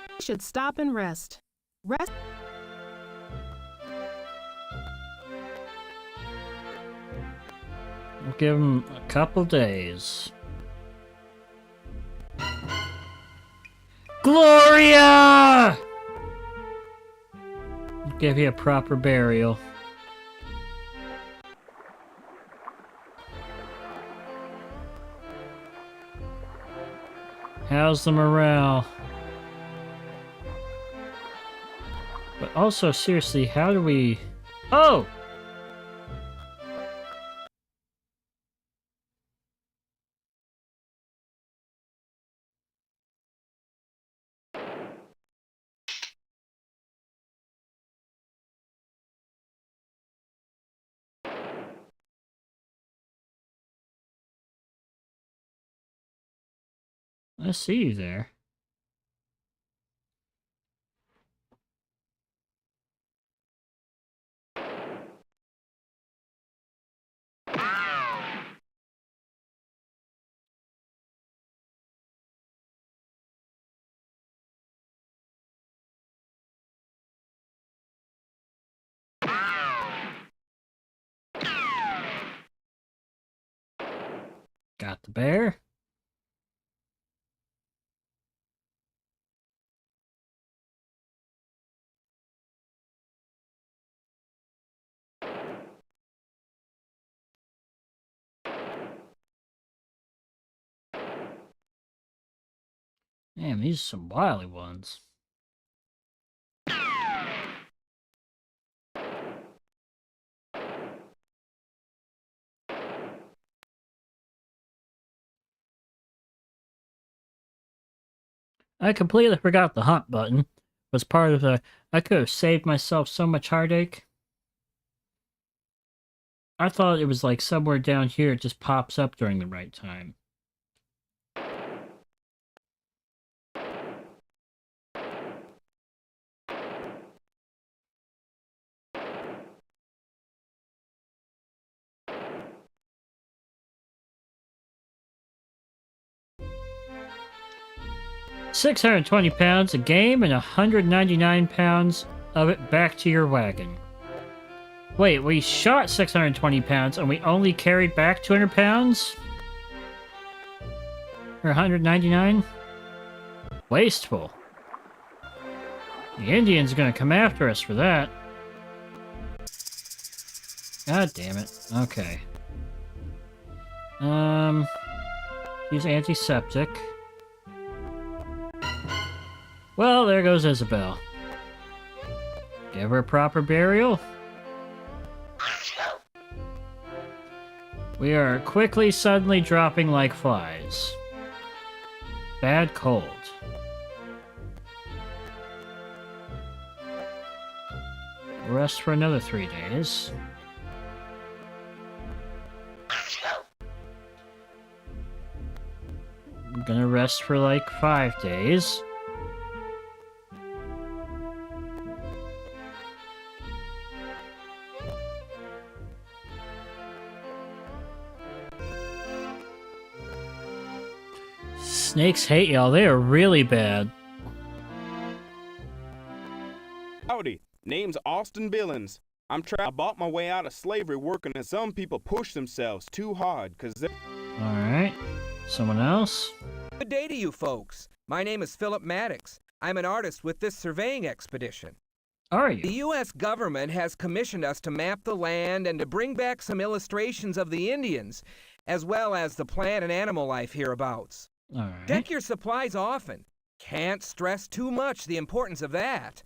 You should stop and rest. Rest. We'll give him a couple days. Gloria! We'll give you a proper burial. How's the morale? But also, seriously, how do we... Oh! I see you there. Got the bear. Damn, these are some wily ones. I completely forgot the hunt button was part of the... I could have saved myself so much heartache. I thought it was like somewhere down here it just pops up during the right time. 620 pounds a game and 199 pounds of it back to your wagon. Wait, we shot 620 pounds and we only carried back 200 pounds? Or 199? Wasteful. The Indians are gonna come after us for that. God damn it. Okay. Use antiseptic. Well, there goes Isabel. Give her a proper burial. We are quickly, suddenly dropping like flies. Bad cold. Rest for another 3 days. I'm gonna rest for like 5 days. Snakes hate y'all. They are really bad. Howdy, name's Austin Billings. I bought my way out of slavery working, and some people push themselves too hard because they're... Alright. Someone else? Good day to you folks. My name is Philip Maddox. I'm an artist with this surveying expedition. Are you? The U.S. government has commissioned us to map the land and to bring back some illustrations of the Indians, as well as the plant and animal life hereabouts. Alright. Check your supplies often. Can't stress too much the importance of that.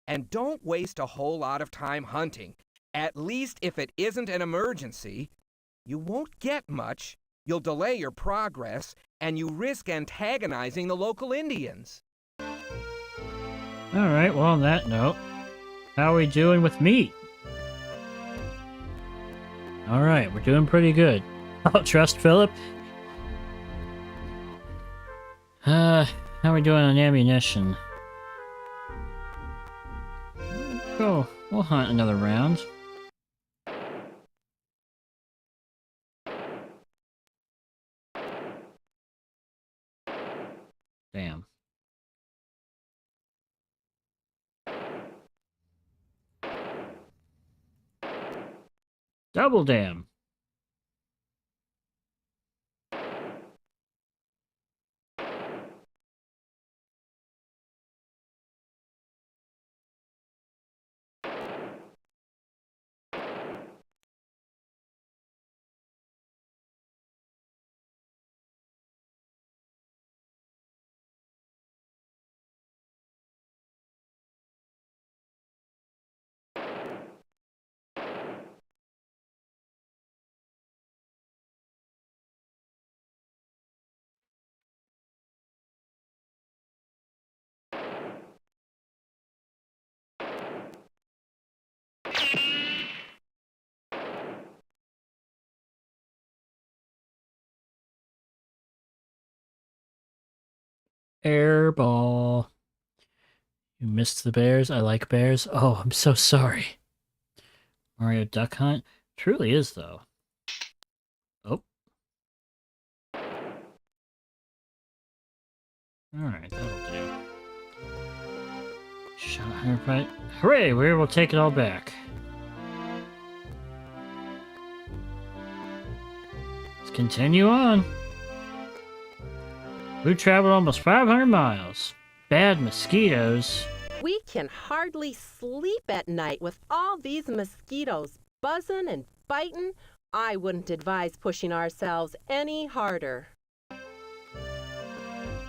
And don't waste a whole lot of time hunting. At least if it isn't an emergency. You won't get much, you'll delay your progress, and you risk antagonizing the local Indians. Alright, well on that note, how are we doing with meat? Alright, we're doing pretty good. I'll trust Philip. How are we doing on ammunition? Oh, we'll hunt another round. Damn. Double damn. Airball. You missed the bears? I like bears. Oh, I'm so sorry. Mario Duck Hunt? Truly is, though. Oh. Alright, that'll do. Shot 100. Hooray! We will take it all back. Let's continue on. We traveled almost 500 miles. Bad mosquitoes. We can hardly sleep at night with all these mosquitoes buzzing and biting. I wouldn't advise pushing ourselves any harder.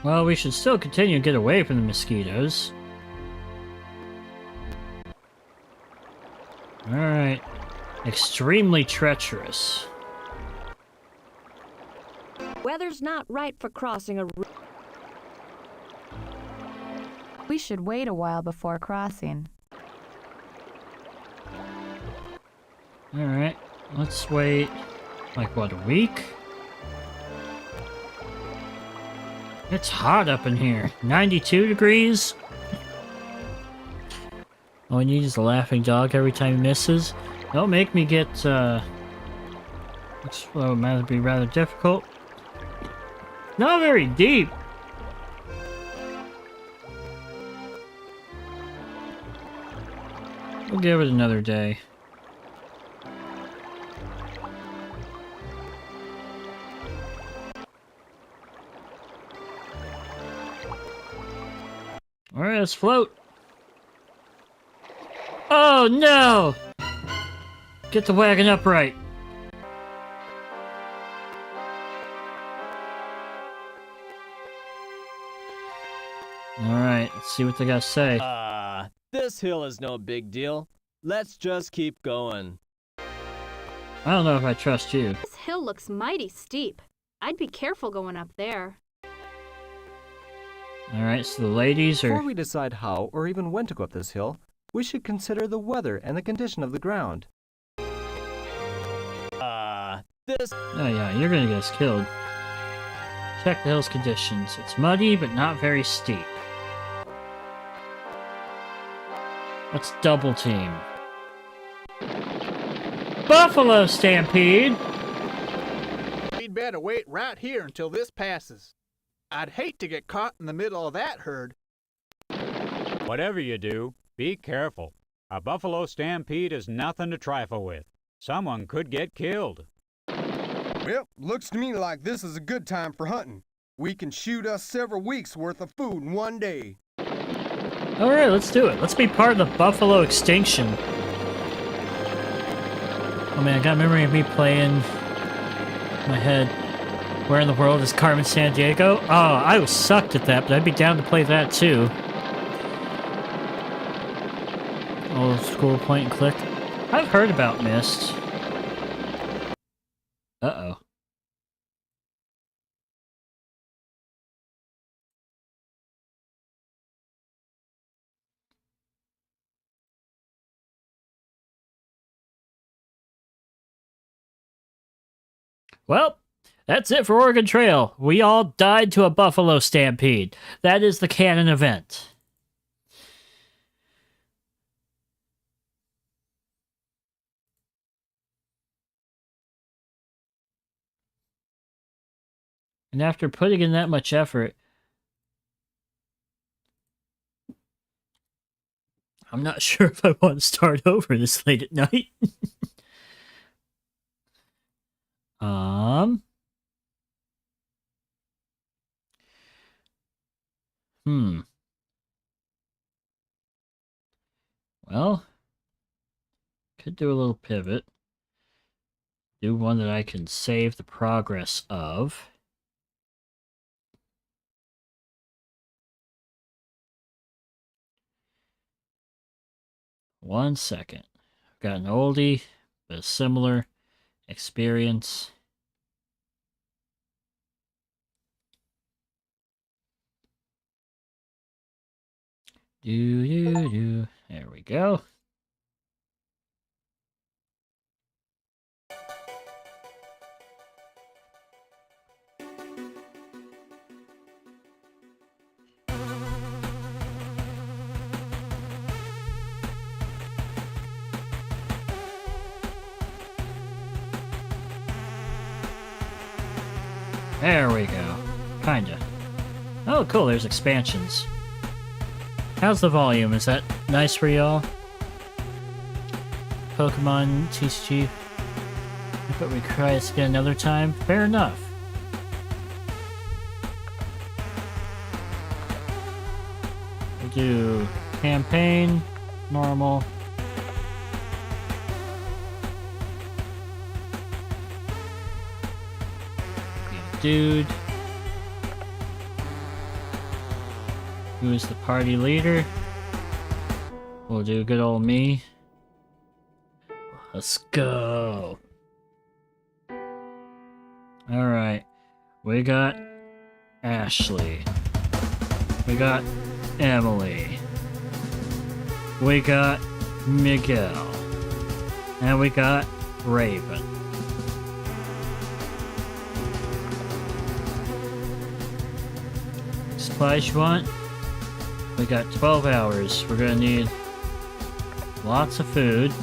Well, we should still continue to get away from the mosquitoes. Alright. Extremely treacherous. Weather's not right for crossing a route. We should wait a while before crossing. Alright. Let's wait, like, what, a week? It's hot up in here. 92 degrees? All I need is a laughing dog every time he misses. Don't make me get, which might be rather difficult. Not very deep. We'll give it another day. Alright, let's float. Oh no! Get the wagon upright. Alright, let's see what they gotta say. This hill is no big deal. Let's just keep going. I don't know if I trust you. This hill looks mighty steep. I'd be careful going up there. Alright, so the ladies are... Before we decide how or even when to go up this hill, we should consider the weather and the condition of the ground. Oh yeah, you're gonna get us killed. Check the hill's conditions. It's muddy, but not very steep. Let's double team. Buffalo Stampede! We'd better wait right here until this passes. I'd hate to get caught in the middle of that herd. Whatever you do, be careful. A buffalo stampede is nothing to trifle with. Someone could get killed. Well, looks to me like this is a good time for hunting. We can shoot us several weeks' worth of food in one day. Alright, let's do it. Let's be part of the buffalo extinction. Oh man, I got a memory of me playing in my head. Where in the world is Carmen Sandiego? Oh, I was sucked at that, but I'd be down to play that too. Old school point and click. I've heard about Myst. Uh-oh. Well, that's it for Oregon Trail. We all died to a buffalo stampede. That is the canon event. And after putting in that much effort, I'm not sure if I want to start over this late at night. Well, could do a little pivot. Do one that I can save the progress of. One second. I've got an oldie, but a similar experience. Do. There we go. There we go. Kinda. Oh, cool, there's expansions. How's the volume? Is that nice for y'all? Pokemon TCG. But we try this again another time? Fair enough. do campaign, normal. Dude. Who is the party leader? We'll do good old me. Let's go. Alright. We got Ashley. We got Emily. We got Miguel. And we got Raven. Supplies you want? We got 12 hours. We're gonna need lots of food.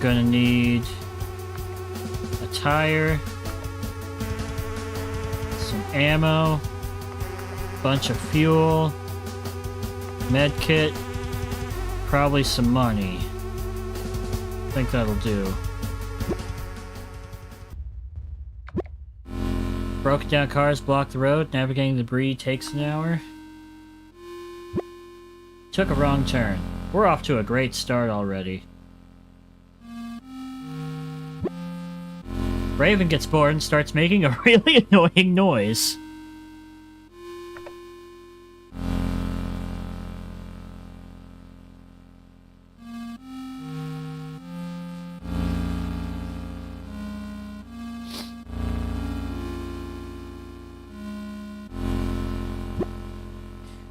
Gonna need a tire, some ammo, bunch of fuel, med kit, probably some money. I think that'll do. Broken down cars block the road. Navigating debris takes an hour. Took a wrong turn. We're off to a great start already. Raven gets bored and starts making a really annoying noise.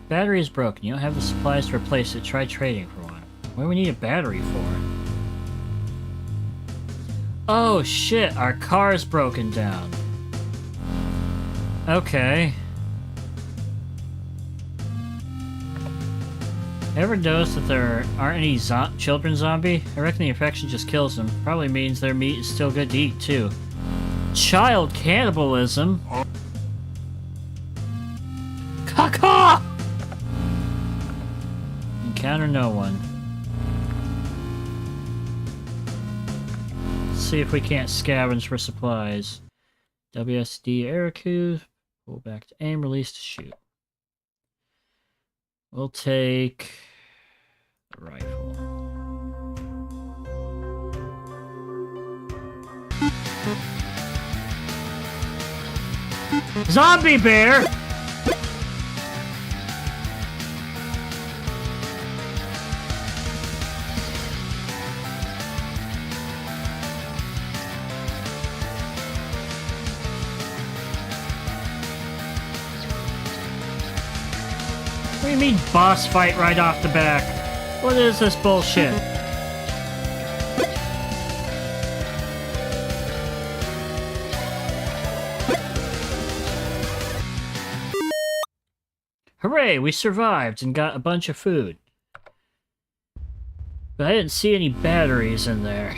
Battery is broken. You don't have the supplies to replace it. Try trading for one. What do we need a battery for? Oh shit, our car's broken down. Okay. Ever notice that there aren't any children zombie? I reckon the infection just kills them. Probably means their meat is still good to eat too. Child cannibalism? Caca! Encounter no one. See if we can't scavenge for supplies. WSD Araku. Pull back to aim, release to shoot. We'll take the rifle. Zombie bear! What do you mean boss fight right off the back? What is this bullshit? Hooray, we survived and got a bunch of food. But I didn't see any batteries in there.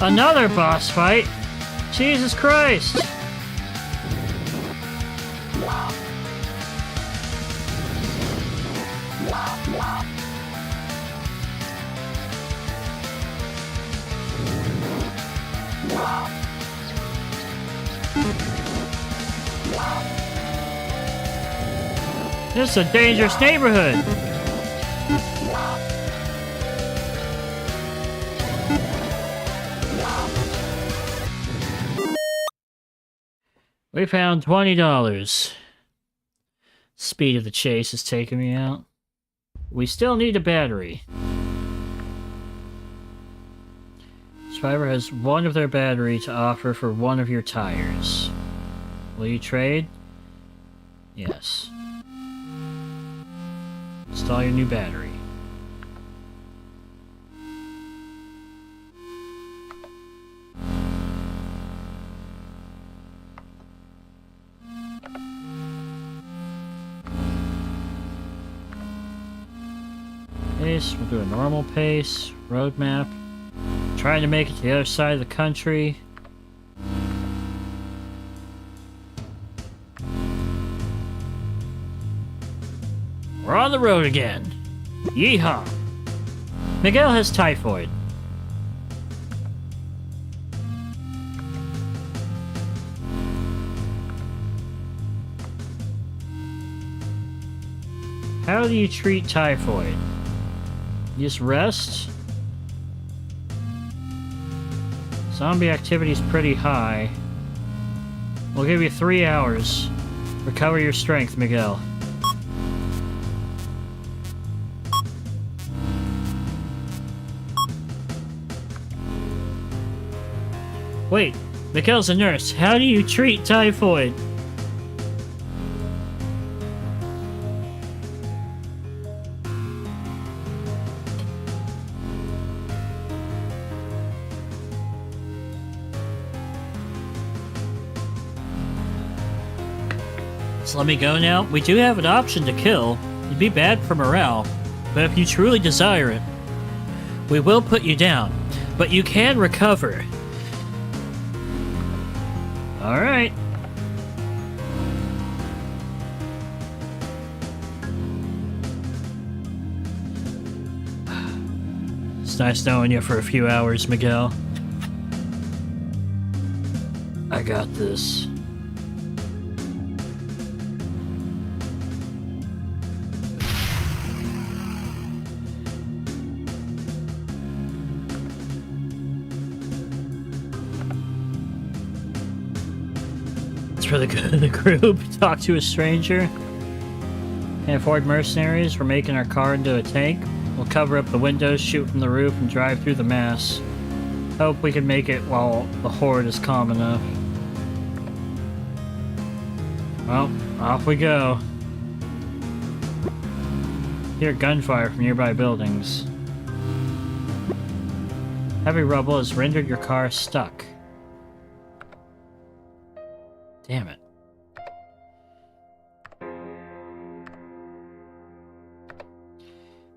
Another boss fight? Jesus Christ! This is a dangerous neighborhood! We found $20. Speed of the chase is taking me out. We still need a battery. Survivor has one of their battery to offer for one of your tires. Will you trade? Yes. Install your new battery. Pace, we'll do a normal pace, road map. Trying to make it to the other side of the country. We're on the road again. Yeehaw. Miguel has typhoid. How do you treat typhoid? You just rest? Zombie activity's pretty high. We'll give you 3 hours. Recover your strength, Miguel. Wait, Miguel's a nurse. How do you treat typhoid? So let me go now. We do have an option to kill. It'd be bad for morale, but if you truly desire it, we will put you down. But you can recover. Alright. It's nice knowing you for a few hours, Miguel. I got this. It's for the good of the group. Talk to a stranger. Can't afford mercenaries. We're making our car into a tank. We'll cover up the windows, shoot from the roof, and drive through the mass. Hope we can make it while the horde is calm enough. Well, off we go. Hear gunfire from nearby buildings. Heavy rubble has rendered your car stuck. Damn it.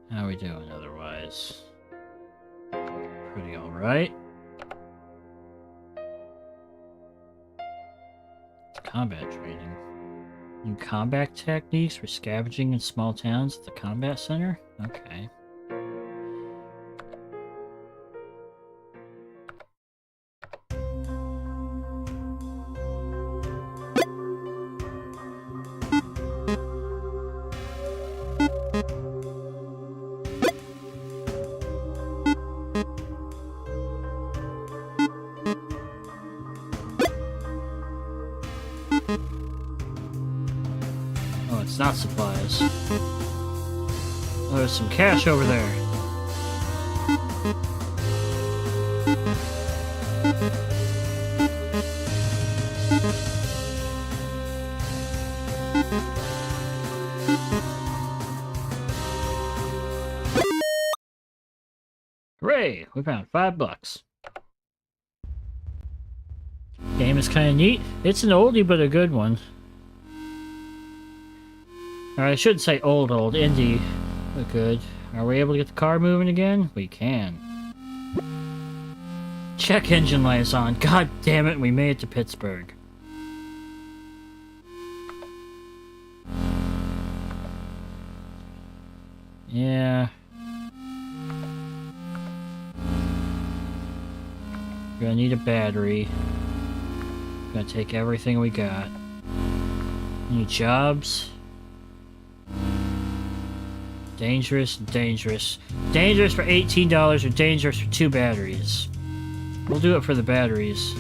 How are we doing otherwise? Pretty alright. Combat training. New combat techniques for scavenging in small towns at the combat center? Okay. Oh, it's not supplies. Oh, there's some cash over there. Hooray! We found $5. Game is kinda neat. It's an oldie but a good one. Or I shouldn't say old, indie, but good. Are we able to get the car moving again? We can. Check engine lights on. God damn it, we made it to Pittsburgh. Yeah. We're gonna need a battery. Gonna take everything we got. Any jobs? Dangerous, dangerous. Dangerous for $18 or dangerous for 2 batteries. We'll do it for the batteries.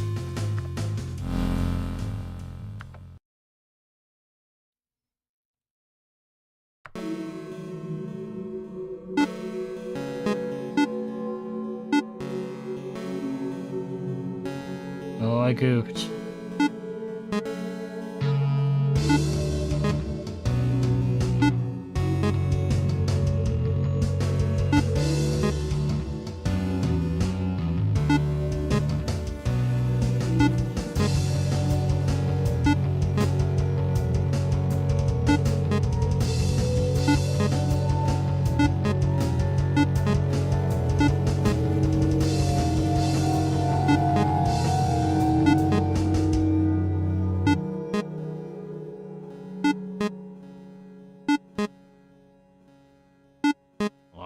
Oh, I gooped.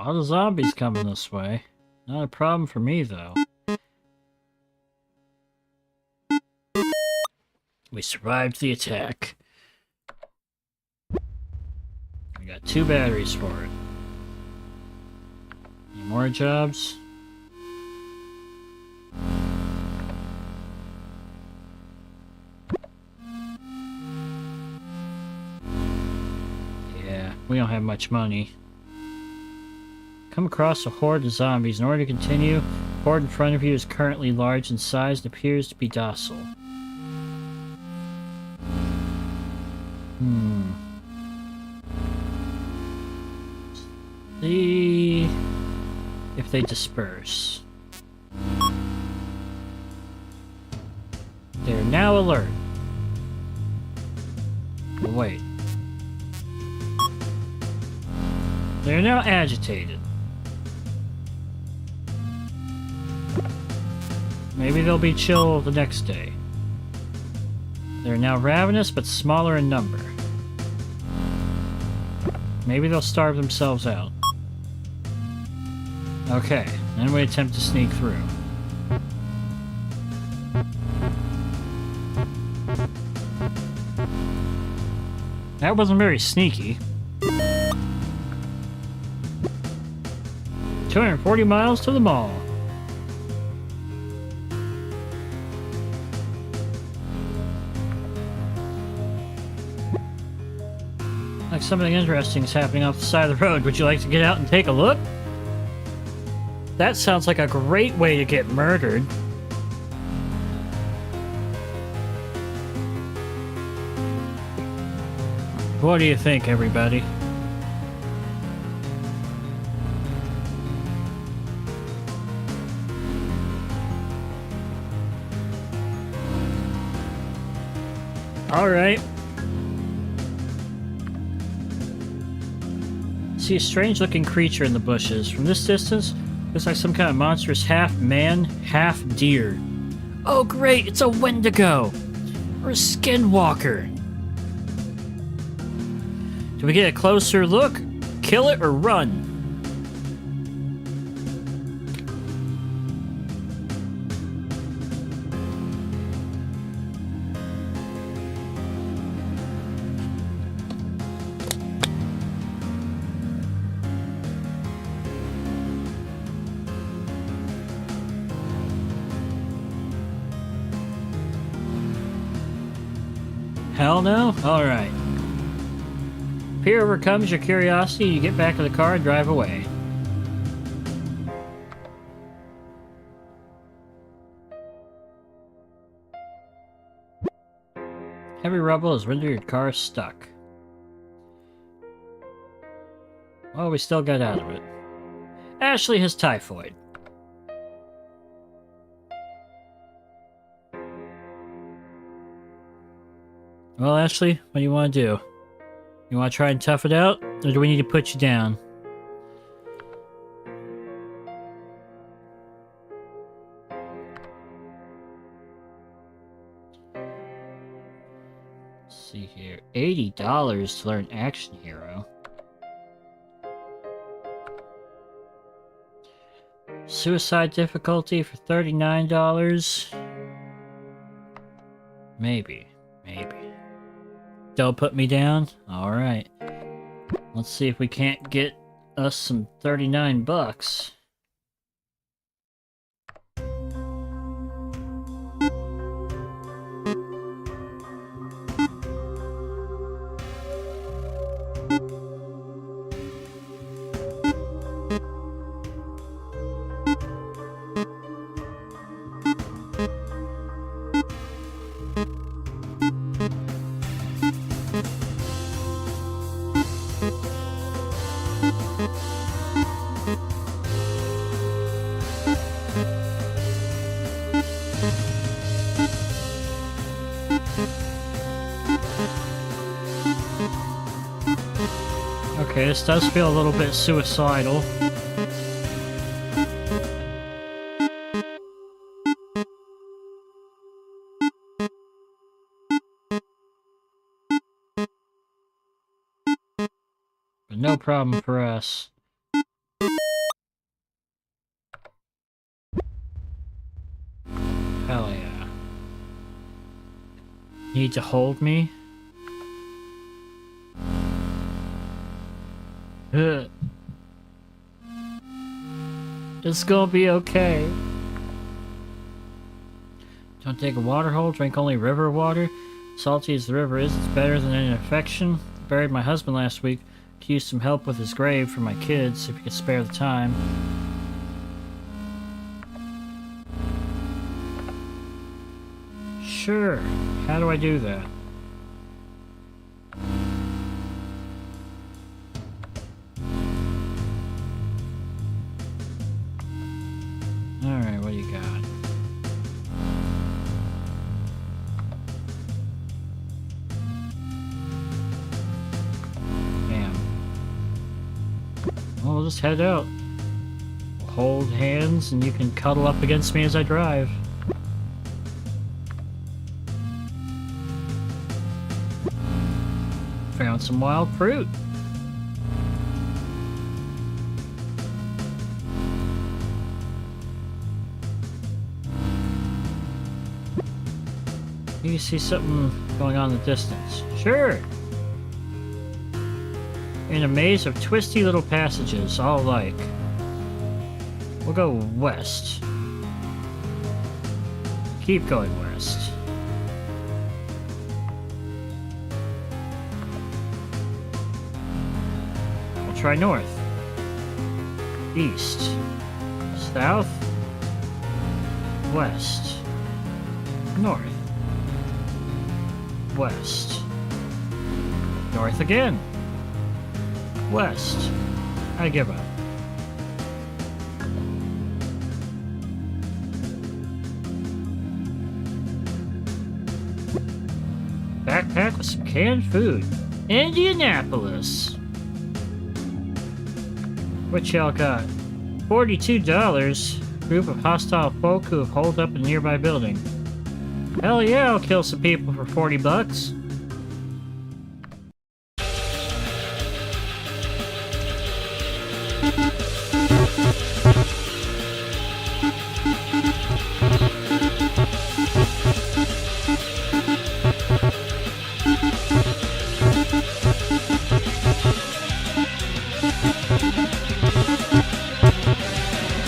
lot of zombies coming this way. Not a problem for me, though. We survived the attack. We got 2 batteries for it. Any more jobs? Yeah, we don't have much money. Come across a horde of zombies. In order to continue, the horde in front of you is currently large in size and appears to be docile. See if they disperse. They're now alert. But wait. They're now agitated. Maybe they'll be chill the next day. They're now ravenous but smaller in number. Maybe they'll starve themselves out. Okay, then we attempt to sneak through. That wasn't very sneaky. 240 miles to the mall. Like something interesting is happening off the side of the road. Would you like to get out and take a look? That sounds like a great way to get murdered. What do you think, everybody? All right. See a strange-looking creature in the bushes. From this distance, looks like some kind of monstrous half-man, half-deer. Oh great, it's a Wendigo! Or a skinwalker! Do we get a closer look? Kill it or run? Hell no? Alright. Fear overcomes your curiosity, you get back in the car and drive away. Heavy rubble has rendered your car stuck. Well, we still got out of it. Ashley has typhoid. Well, Ashley, what do you want to do? You want to try and tough it out, or do we need to put you down? Let's see here. $80 to learn Action Hero. Suicide difficulty for $39. Maybe. Don't put me down? Alright. Let's see if we can't get us some 39 bucks. Okay, this does feel a little bit suicidal. But no problem for us. Need to hold me? Ugh. It's gonna be okay. Don't take a water hole, drink only river water. Salty as the river is, it's better than an infection. Buried my husband last week. Could use some help with his grave for my kids, if you could spare the time. Sure. How do I do that? Alright, what do you got? Damn. Well, we'll just head out. We'll hold hands and you can cuddle up against me as I drive. Found some wild fruit. You see something going on in the distance. Sure. In a maze of twisty little passages, all alike. We'll go west. Keep going west. We'll try north. East. South. West. North. West. North again. West. I give up. Backpack with some canned food. Indianapolis. What y'all got? $42. Group of hostile folk who have holed up in a nearby building. Hell yeah, I'll kill some people for $40.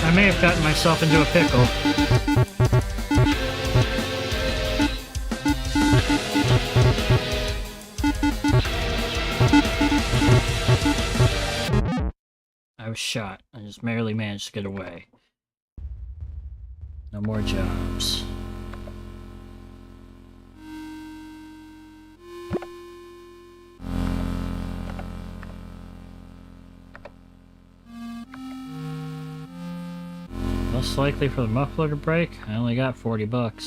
I may have gotten myself into a pickle. I was shot. I just barely managed to get away. No more jobs. Less likely for the muffler to break. I only got $40.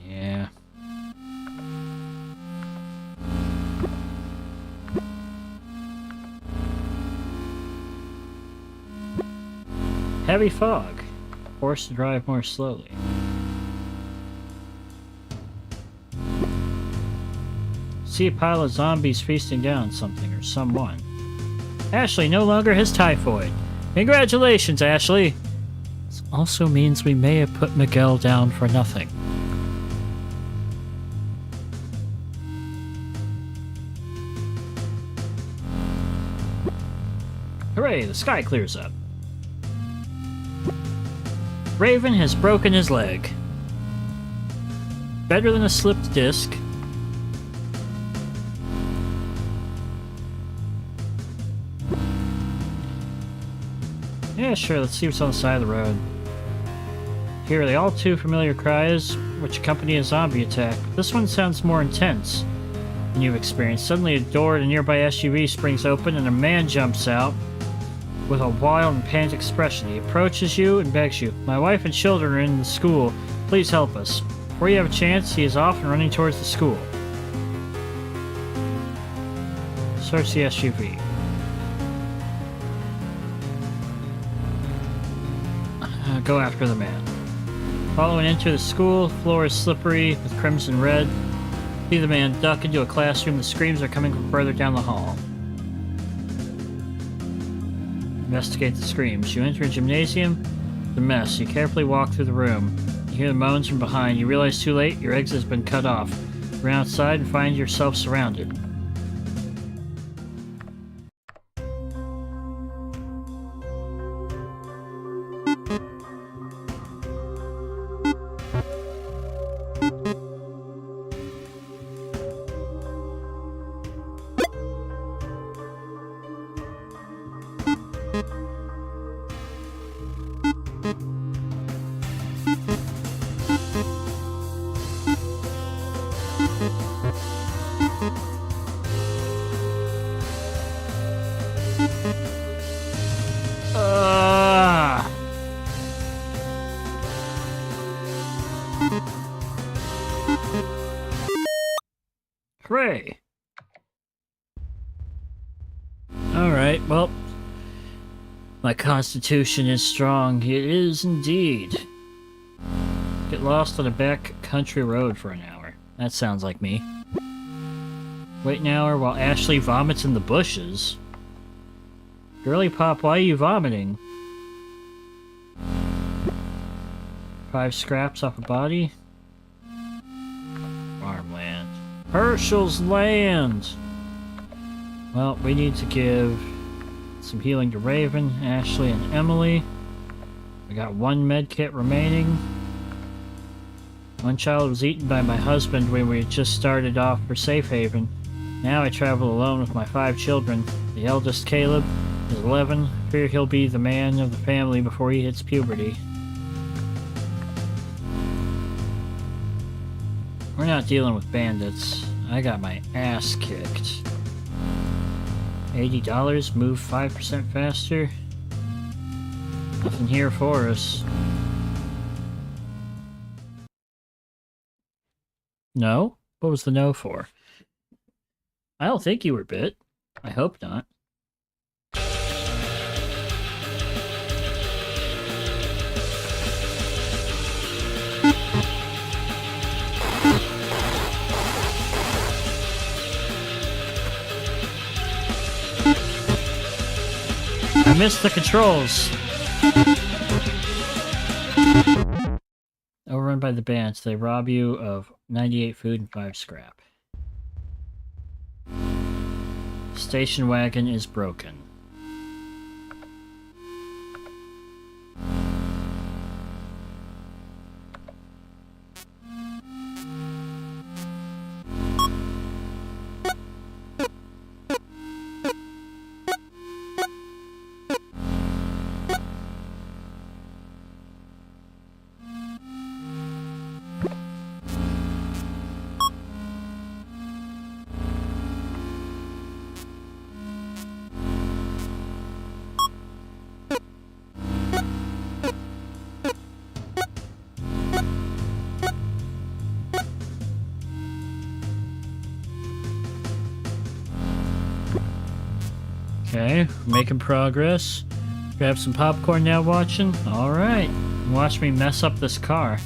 Yeah. Heavy fog. Forced to drive more slowly. See a pile of zombies feasting down something or someone. Ashley no longer has typhoid. Congratulations, Ashley! This also means we may have put Miguel down for nothing. Hooray, the sky clears up. Raven has broken his leg. Better than a slipped disc. Yeah, sure, let's see what's on the side of the road. Here are the all too familiar cries, which accompany a zombie attack. This one sounds more intense than you've experienced. Suddenly a door at a nearby SUV springs open and a man jumps out with a wild and panicked expression. He approaches you and begs you, "My wife and children are in the school. Please help us." Before you have a chance, he is off and running towards the school. Search the SUV. Go after the man. Following into the school, the floor is slippery with crimson red. See the man duck into a classroom. The screams are coming from further down the hall. Investigate the screams. You enter a gymnasium. The mess. You carefully walk through the room. You hear the moans from behind. You realize too late your exit has been cut off. You run outside and find yourself surrounded. Hooray! Alright, well, my constitution is strong. It is indeed. Get lost on a back country road for an hour. That sounds like me. Wait an hour while Ashley vomits in the bushes. Girly Pop, why are you vomiting? 5 scraps off a body. Farmland. Herschel's land! Well, we need to give some healing to Raven, Ashley, and Emily. We got 1 med kit remaining. 1 child was eaten by my husband when we just started off for Safe Haven. Now I travel alone with my 5 children. The eldest, Caleb, is 11. I fear he'll be the man of the family before he hits puberty. We're not dealing with bandits. I got my ass kicked. $80, move 5% faster. Nothing here for us. No? What was the no for? I don't think you were bit. I hope not. I missed the controls. Overrun by the bands. They rob you of 98 food and 5 scrap. Station wagon is broken. Okay, making progress. Grab some popcorn now watching? Alright. Watch me mess up this car.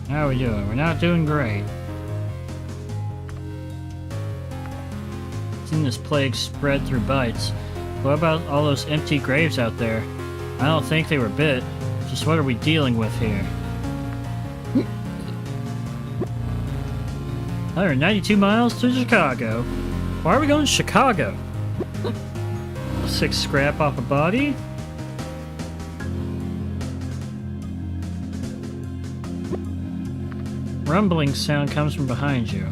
How are we doing? We're not doing great. Seen this plague spread through bites. What about all those empty graves out there? I don't think they were bit. Just what are we dealing with here? 192 miles to Chicago. Why are we going to Chicago? 6 scrap off a body? Rumbling sound comes from behind you.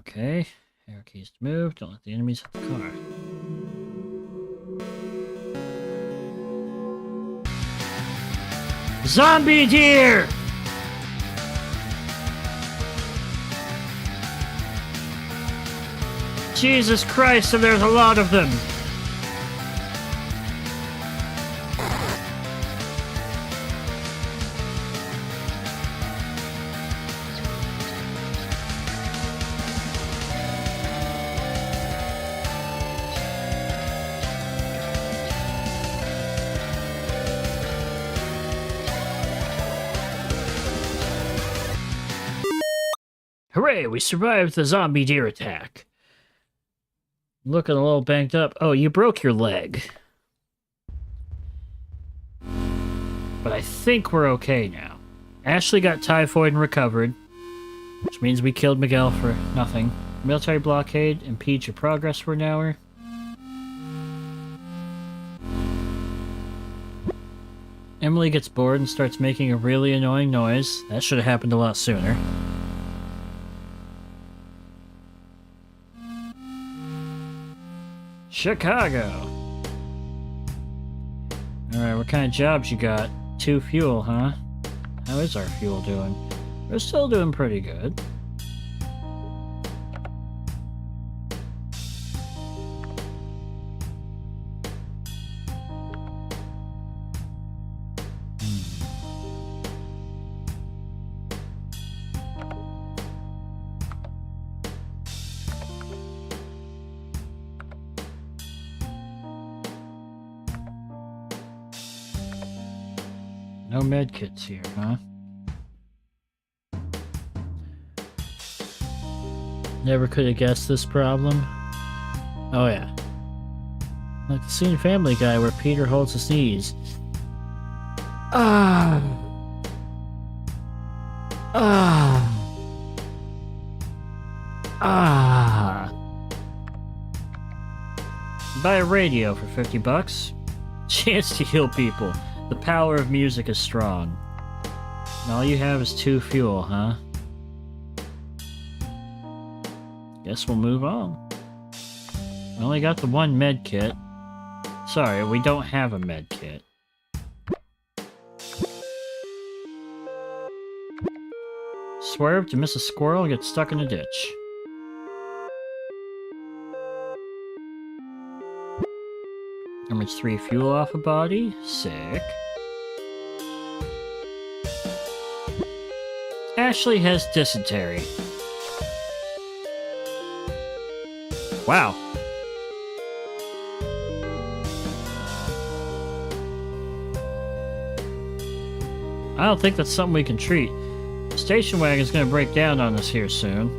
Okay, arrow keys to move. Don't let the enemies hit the car. Zombie deer! Jesus Christ, and there's a lot of them! Hooray, we survived the zombie deer attack. Looking a little banged up. Oh, you broke your leg. But I think we're okay now. Ashley got typhoid and recovered, which means we killed Miguel for nothing. Military blockade impedes your progress for an hour. Emily gets bored and starts making a really annoying noise. That should have happened a lot sooner. Chicago. Alright, what kind of jobs you got? 2 fuel, huh? How is our fuel doing? We're still doing pretty good. No medkits here, huh? Never could have guessed this problem. Oh yeah. Like the scene in Family Guy where Peter holds his knees. Ah! Ah! Ah! Buy a radio for $50. Chance to heal people. The power of music is strong. And all you have is 2 fuel, huh? Guess we'll move on. I only got the 1 med kit. Sorry, we don't have a med kit. Swerve to miss a squirrel and get stuck in a ditch. Damage 3 fuel off a body. Sick. Ashley has dysentery. Wow. I don't think that's something we can treat. The station wagon's gonna break down on us here soon.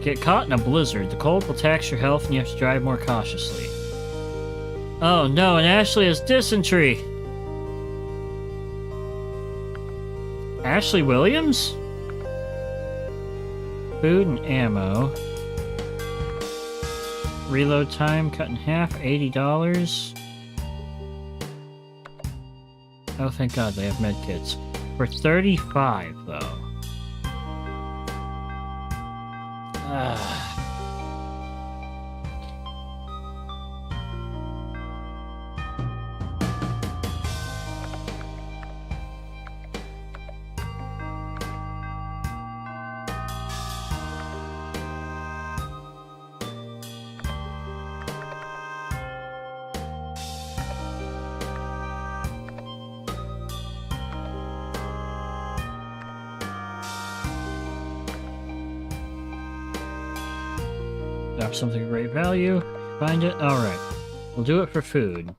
Get caught in a blizzard. The cold will tax your health and you have to drive more cautiously. Oh no, and Ashley has dysentery! Ashley Williams? Food and ammo. Reload time cut in half, $80. Oh, thank God they have medkits. For $35, though. Drop something of great value. Find it. Alright. We'll do it for food.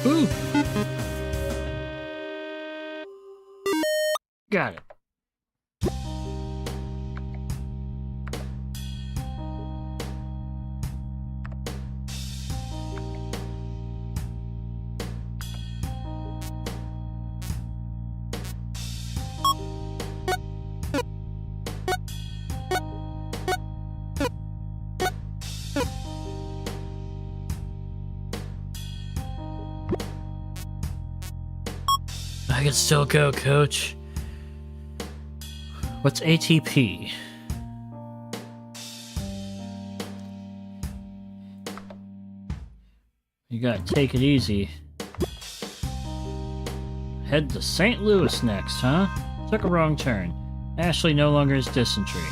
Ooh. Got it. I can still go, coach. What's ATP? You gotta take it easy. Head to St. Louis next, huh? Took a wrong turn. Ashley no longer has dysentery.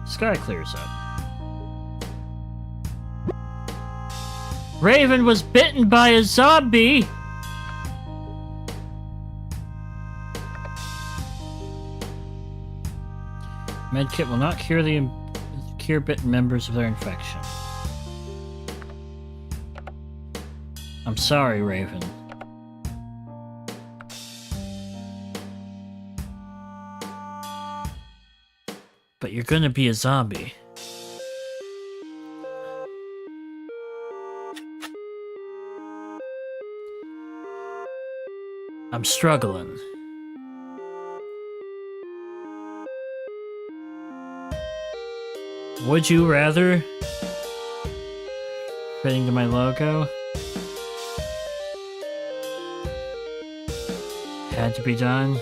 Sky clears up. Raven was bitten by a zombie! Medkit will not cure bitten members of their infection. I'm sorry, Raven. But you're gonna be a zombie. I'm struggling. Would you rather? Fitting to my logo. Had to be done.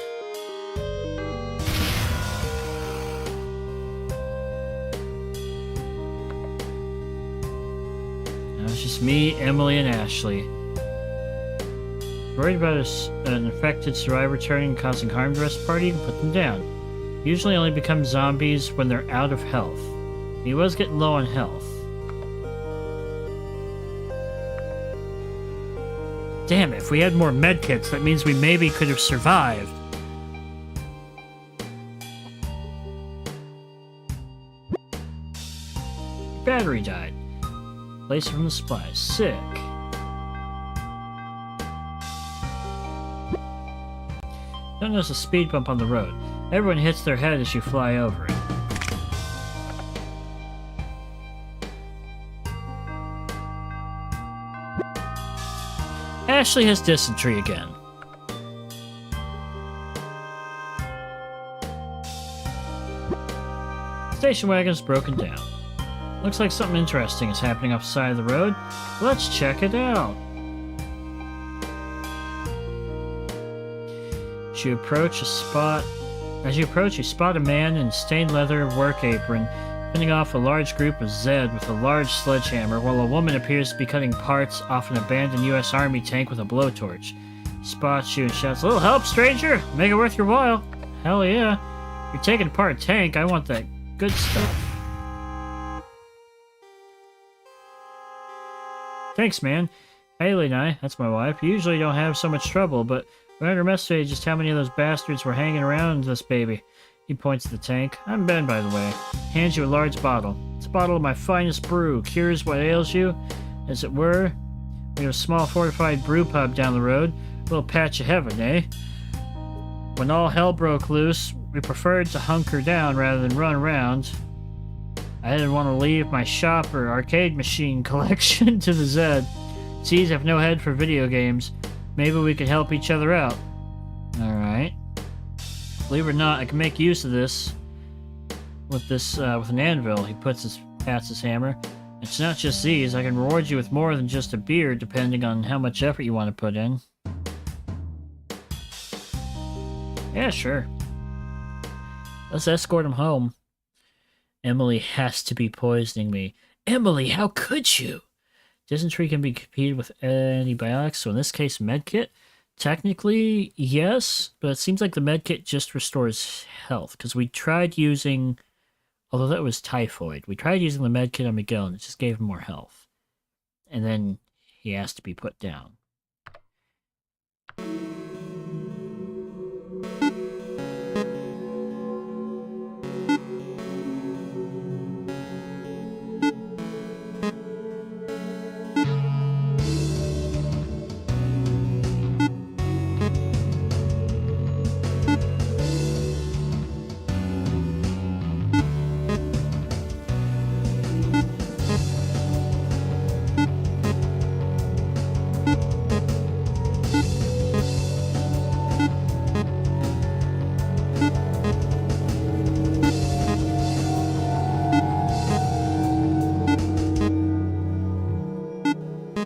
Now it's just me, Emily, and Ashley. Worried about an infected survivor turning and causing harm to the rest of the party, you can put them down. Usually only become zombies when they're out of health. He was getting low on health. Damn it, if we had more medkits, that means we maybe could have survived. Battery died. Place from the supplies. Sick. Don't notice a speed bump on the road. Everyone hits their head as you fly over it. Ashley has dysentery again. Station wagon's broken down. Looks like something interesting is happening off the side of the road. Let's check it out. As you approach, you spot a man in stained leather work apron fending off a large group of Zed with a large sledgehammer, while a woman appears to be cutting parts off an abandoned U.S. Army tank with a blowtorch. Spots you and shouts, "Little help, stranger! Make it worth your while!" Hell yeah. You're taking apart a tank, I want that good stuff. Thanks, man. Haley and I, that's my wife, usually don't have so much trouble, but we learned her message just how many of those bastards were hanging around this baby. He points to the tank. I'm Ben, by the way. Hands you a large bottle. It's a bottle of my finest brew. Cures what ails you, as it were. We have a small fortified brew pub down the road. A little patch of heaven, eh? When all hell broke loose, we preferred to hunker down rather than run around. I didn't want to leave my shop or arcade machine collection to the Zed. Sees have no head for video games. Maybe we could help each other out. Alright. Believe it or not, I can make use of this with an anvil. He pats his hammer. It's not just these. I can reward you with more than just a beer, depending on how much effort you want to put in. Yeah, sure. Let's escort him home. Emily has to be poisoning me. Emily, how could you? Dysentery can be competed with antibiotics, so in this case, medkit. Technically, yes, but it seems like the medkit just restores health, because we tried using, although that was typhoid, we tried using the medkit on Miguel, and it just gave him more health. And then he has to be put down.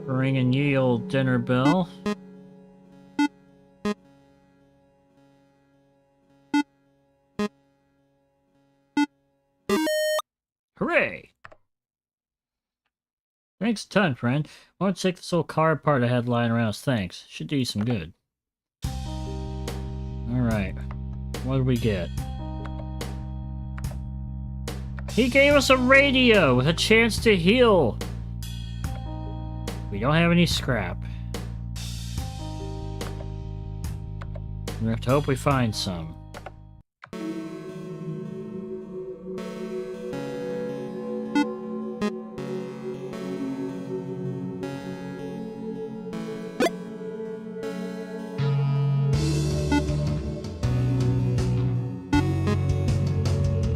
Ringing ye old dinner bell. Hooray! Thanks a ton, friend. I want to take this old car apart I had lying around as thanks. Should do you some good. Alright. What did we get? He gave us a radio with a chance to heal! We don't have any scrap. We have to hope we find some.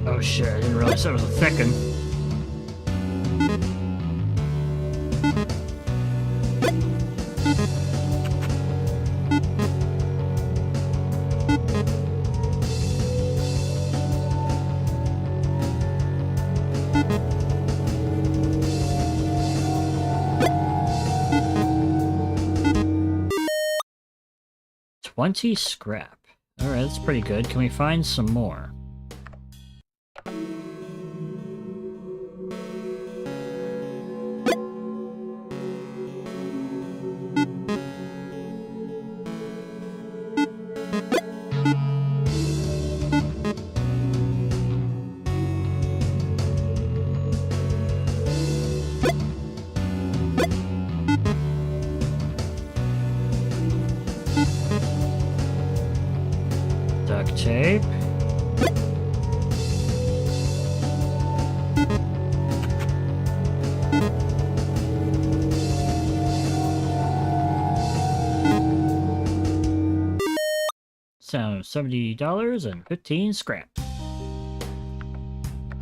Oh shit, I didn't realize that was a thickin'. $20 scrap. Alright, that's pretty good. Can we find some more? Duct tape. Sound $70 and 15 scrap.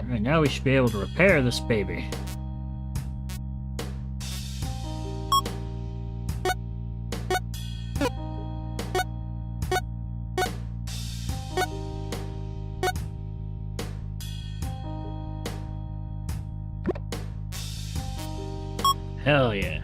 Alright, now we should be able to repair this baby. Hell yeah.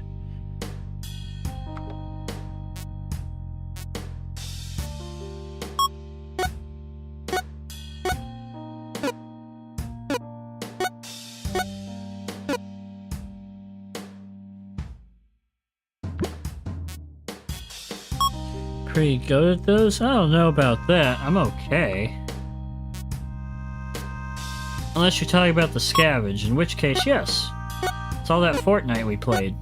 Pretty good at those? I don't know about that. I'm okay. Unless you're talking about the scavenge, in which case, yes. It's all that Fortnite we played.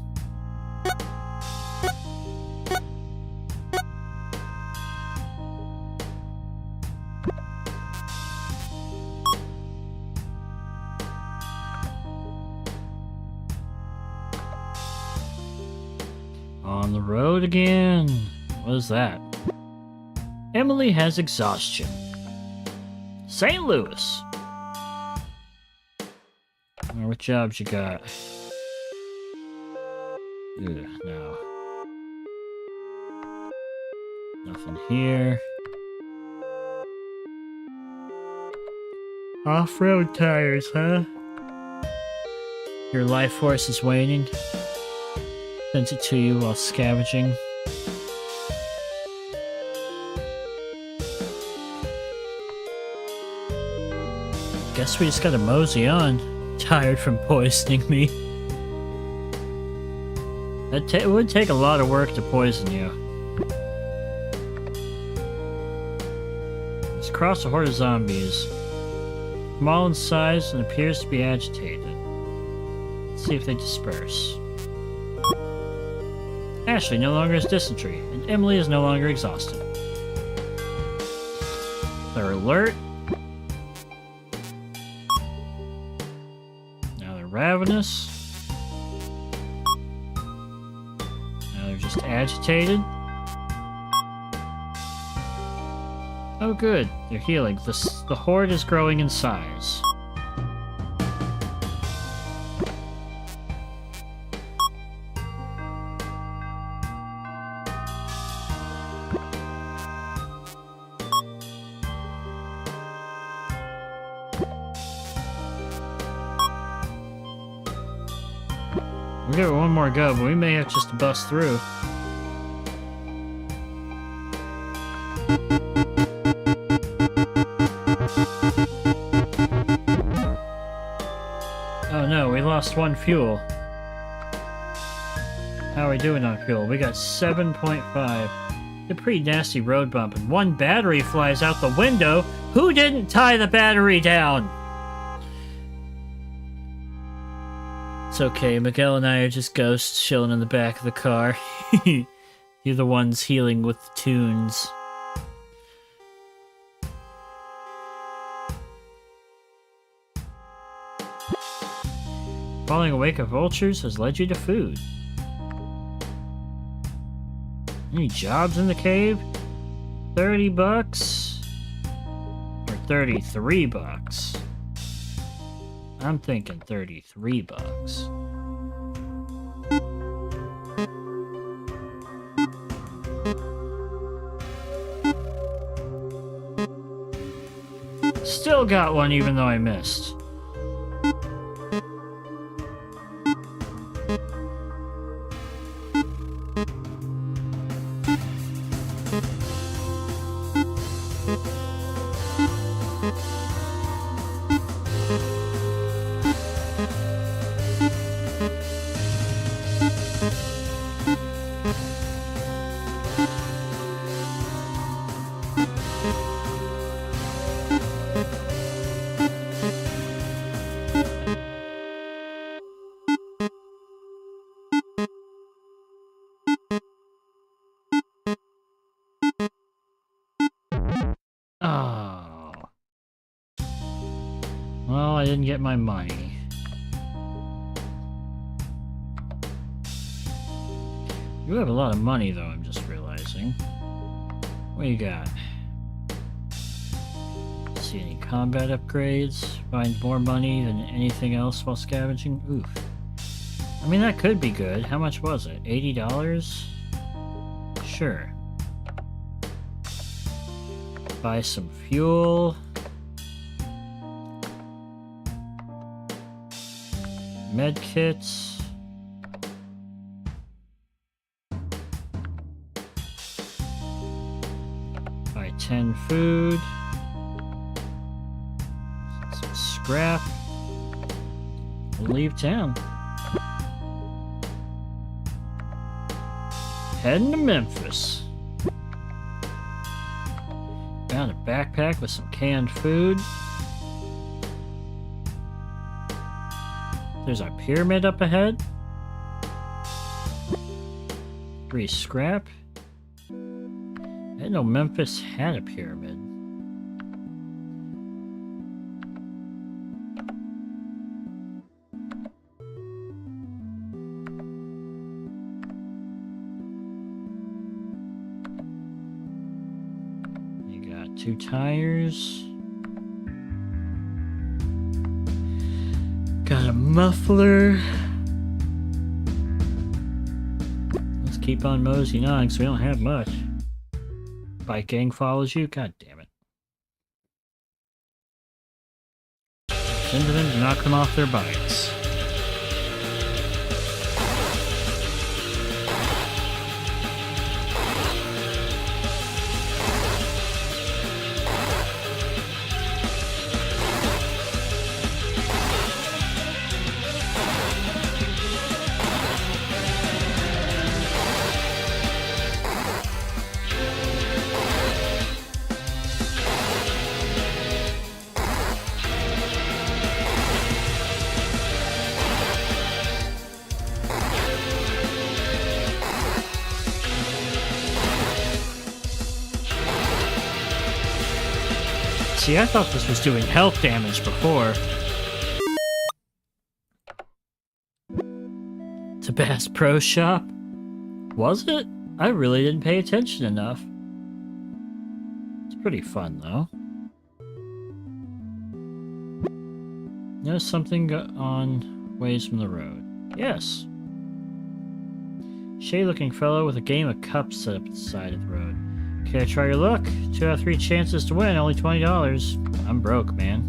On the road again. What is that? Emily has exhaustion. St. Louis. What jobs you got? Ugh, no. Nothing here. Off-road tires, huh? Your life force is waning. Sends it to you while scavenging. Guess we just gotta mosey on. Tired from poisoning me. It would take a lot of work to poison you. Let's cross a horde of zombies. Small in size and appears to be agitated. Let's see if they disperse. Ashley no longer has dysentery, and Emily is no longer exhausted. They're alert. Now they're ravenous. Now they're just agitated. Oh good, they're healing. The horde is growing in size. We'll give it one more go, but we may have just to bust through. lost 1 fuel. How are we doing on fuel? We got 7.5. A pretty nasty road bump, and 1 battery flies out the window. Who didn't tie the battery down? It's okay, Miguel and I are just ghosts chilling in the back of the car. You're the ones healing with the tunes. Falling awake of vultures has led you to food. Any jobs in the cave? 30 bucks? Or 33 bucks? I'm thinking 33 bucks. Still got one even though I missed. Oh. Well, I didn't get my money. You have a lot of money, though, I'm just realizing. What do you got? See any combat upgrades? Find more money than anything else while scavenging? Oof. I mean, that could be good. How much was it? $80? Sure. Buy some fuel. Med kits. Buy 10 food. Some scrap. We'll leave town. Heading to Memphis. Found a backpack with some canned food. There's a pyramid up ahead. Free scrap. I didn't know Memphis had a pyramid. You got 2 tires. Got a muffler. Let's keep on moseying on because we don't have much. Bike gang follows you? God damn it. Send them to knock them off their bikes. See, I thought this was doing health damage before. To Bass Pro Shop? Was it? I really didn't pay attention enough. It's pretty fun, though. There's something on ways from the road. Yes. Shady-looking fellow with a game of cups set up at the side of the road. Care to try your luck? 2 out of 3 chances to win, only $20. I'm broke, man.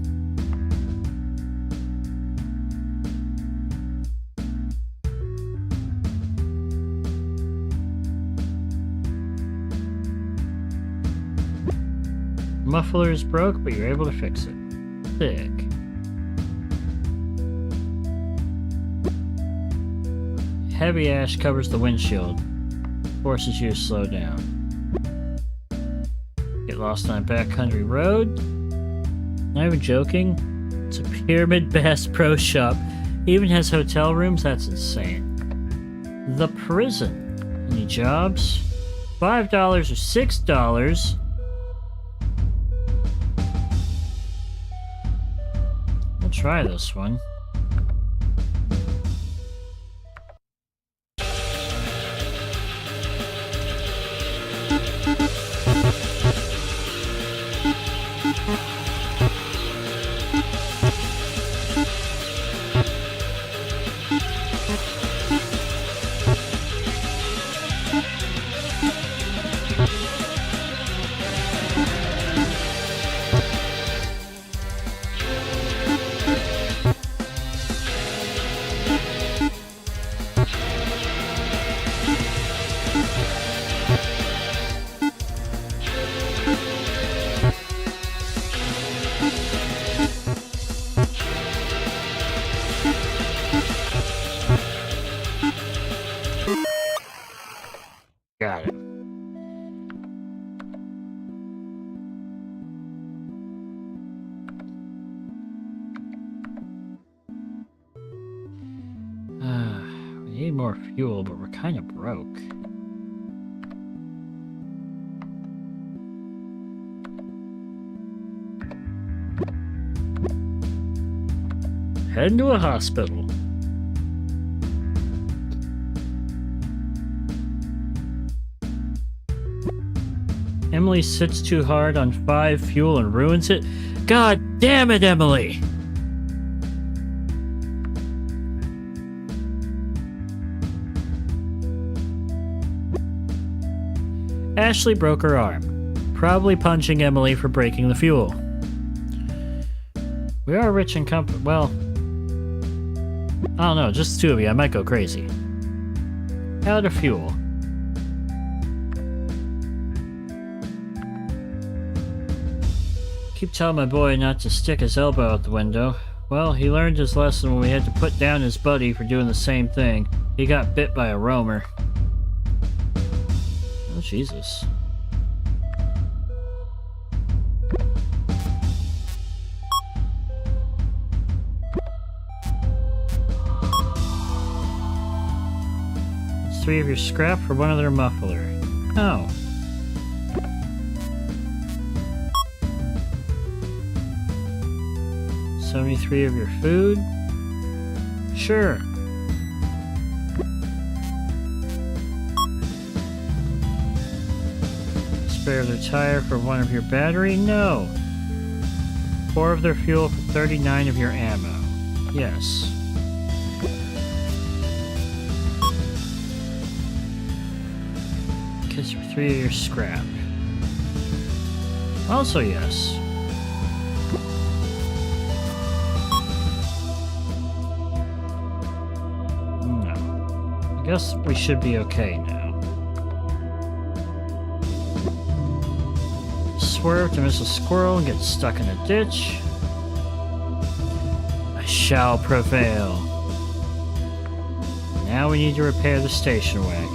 Muffler is broke, but you're able to fix it. Sick. heavy ash covers the windshield. Forces you to slow down. Get lost on a backcountry road? Not even joking. It's a Pyramid Bass Pro Shop. Even has hotel rooms? That's insane. The prison. Any jobs? $5 or $6. We'll try this one. Got it. We need more fuel, but we're kind of broke. Heading to a hospital. Emily sits too hard on 5 fuel and ruins it. God damn it, Emily! Ashley broke her arm, probably punching Emily for breaking the fuel. We are rich and well, I don't know, just the two of you, I might go crazy. Out of fuel. Keep telling my boy not to stick his elbow out the window. Well, he learned his lesson when we had to put down his buddy for doing the same thing. He got bit by a roamer. Oh, Jesus. It's 3 of your scrap for 1 of their muffler. Oh. $73 of your food? Sure. Spare their tire for 1 of your battery? No. 4 of their fuel for 39 of your ammo. Yes. Kiss for 3 of your scrap. Also yes. Guess we should be okay now. Swerve to miss a squirrel and get stuck in a ditch. I shall prevail. Now we need to repair the station wagon.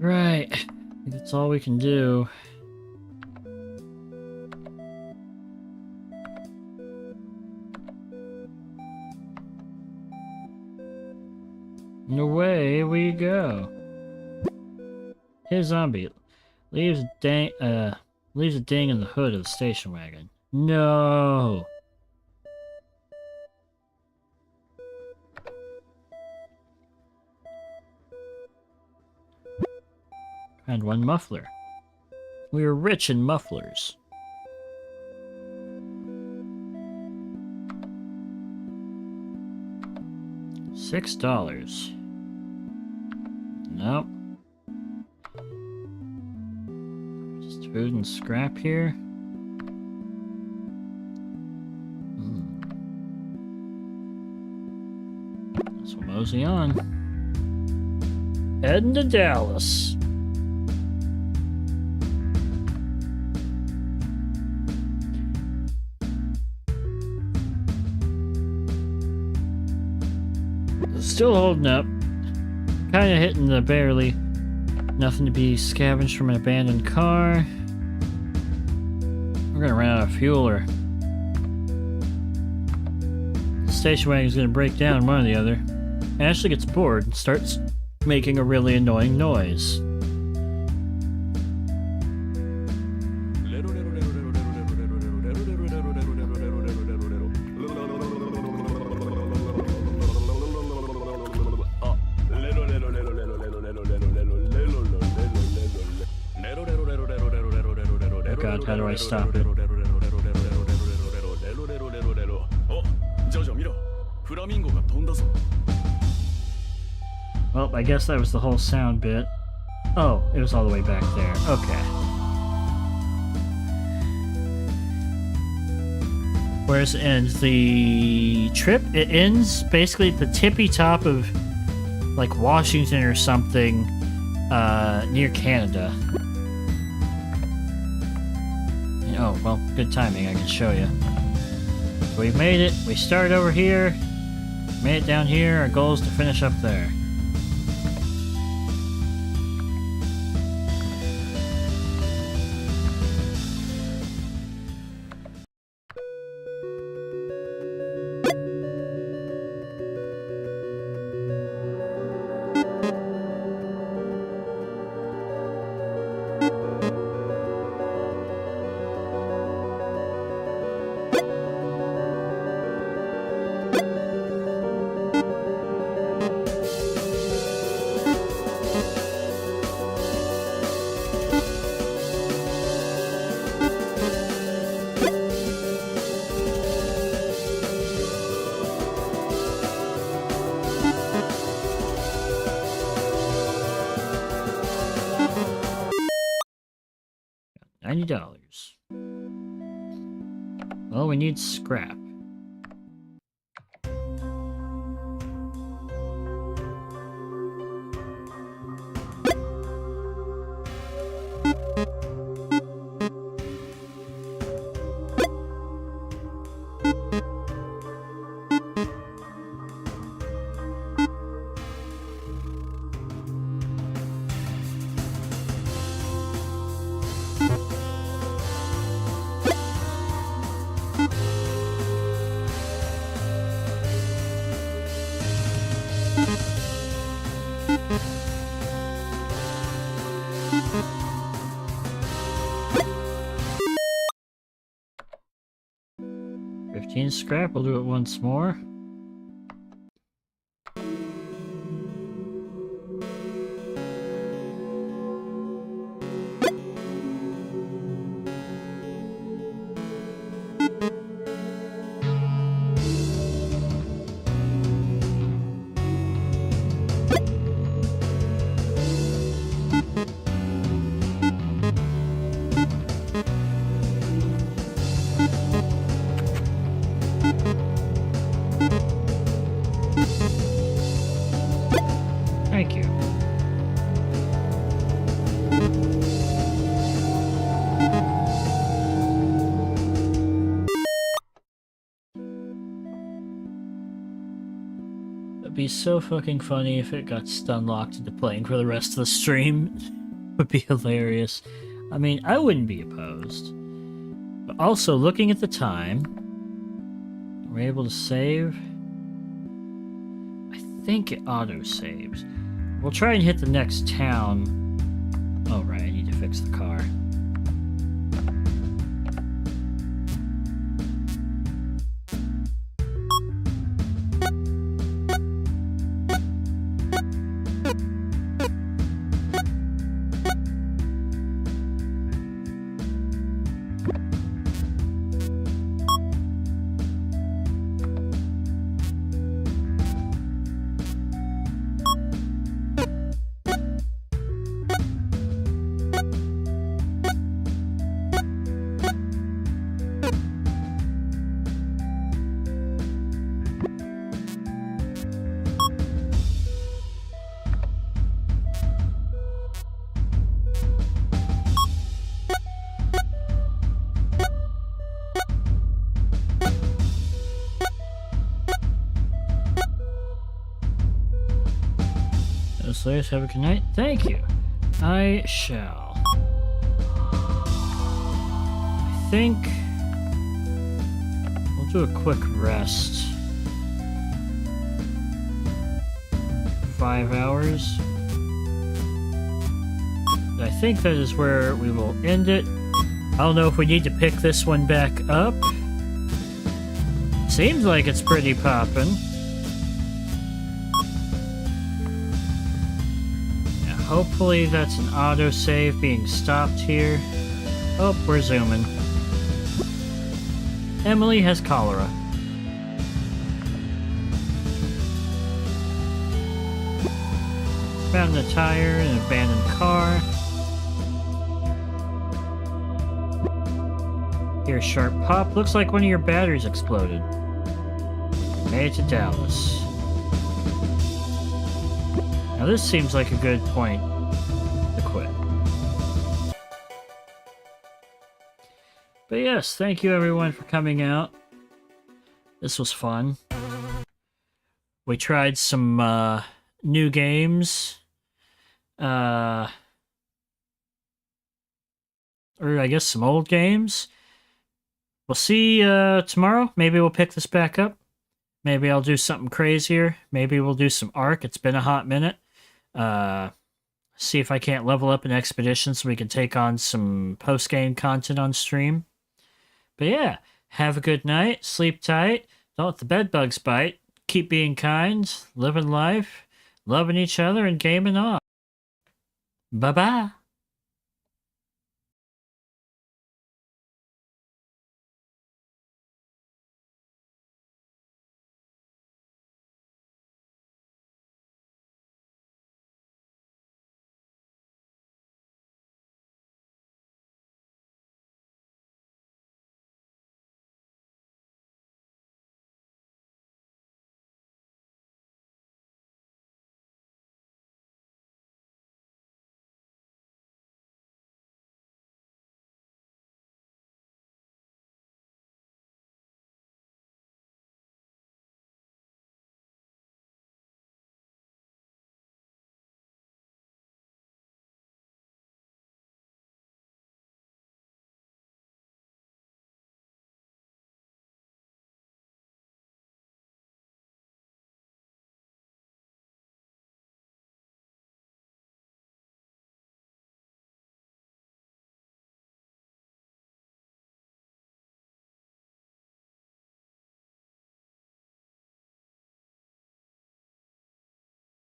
Right, I think that's all we can do. And away we go. Hey zombie, leaves a ding in the hood of the station wagon. No. And 1 muffler. We were rich in mufflers. $6. Nope. Just food and scrap here. So mosey on. Heading to Dallas. Still holding up. Kind of hitting the barely. Nothing to be scavenged from an abandoned car. We're gonna run out of fuel, or the station wagon's gonna break down, one or the other. Ashley gets bored and starts making a really annoying noise. Oh god, how do I stop it? Well, I guess that was the whole sound bit. Oh, it was all the way back there. Okay. Where's it end? The trip, it ends basically at the tippy top of like Washington or something, near Canada. Oh, well, good timing, I can show you. We've made it. We started over here, made it down here. Our goal is to finish up there. $90. Well, we need scrap. Scrap, we'll do it once more. Thank you. It'd be so fucking funny if it got stun locked into playing for the rest of the stream. It would be hilarious. I mean, I wouldn't be opposed. But also, looking at the time, we're able to save. I think it auto-saves. We'll try and hit the next town. Oh, right, I need to fix the car. Slayers, have a good night. Thank you. I shall. I think we'll do a quick rest. 5 hours. I think that is where we will end it. I don't know if we need to pick this one back up. Seems like it's pretty poppin'. Yeah, hopefully that's an autosave being stopped here. Oh, we're zooming. Emily has cholera. Found a tire in an abandoned car. Hear a sharp pop. Looks like one of your batteries exploded. Made it to Dallas. Now this seems like a good point to quit. But yes, thank you everyone for coming out. This was fun. We tried some new games. Or I guess some old games. We'll see tomorrow. Maybe we'll pick this back up. Maybe I'll do something crazier. Maybe we'll do some Ark. It's been a hot minute. See if I can't level up an expedition so we can take on some post-game content on stream. But yeah, have a good night. Sleep tight. Don't let the bed bugs bite. Keep being kind. Living life. Loving each other and gaming on. Bye-bye.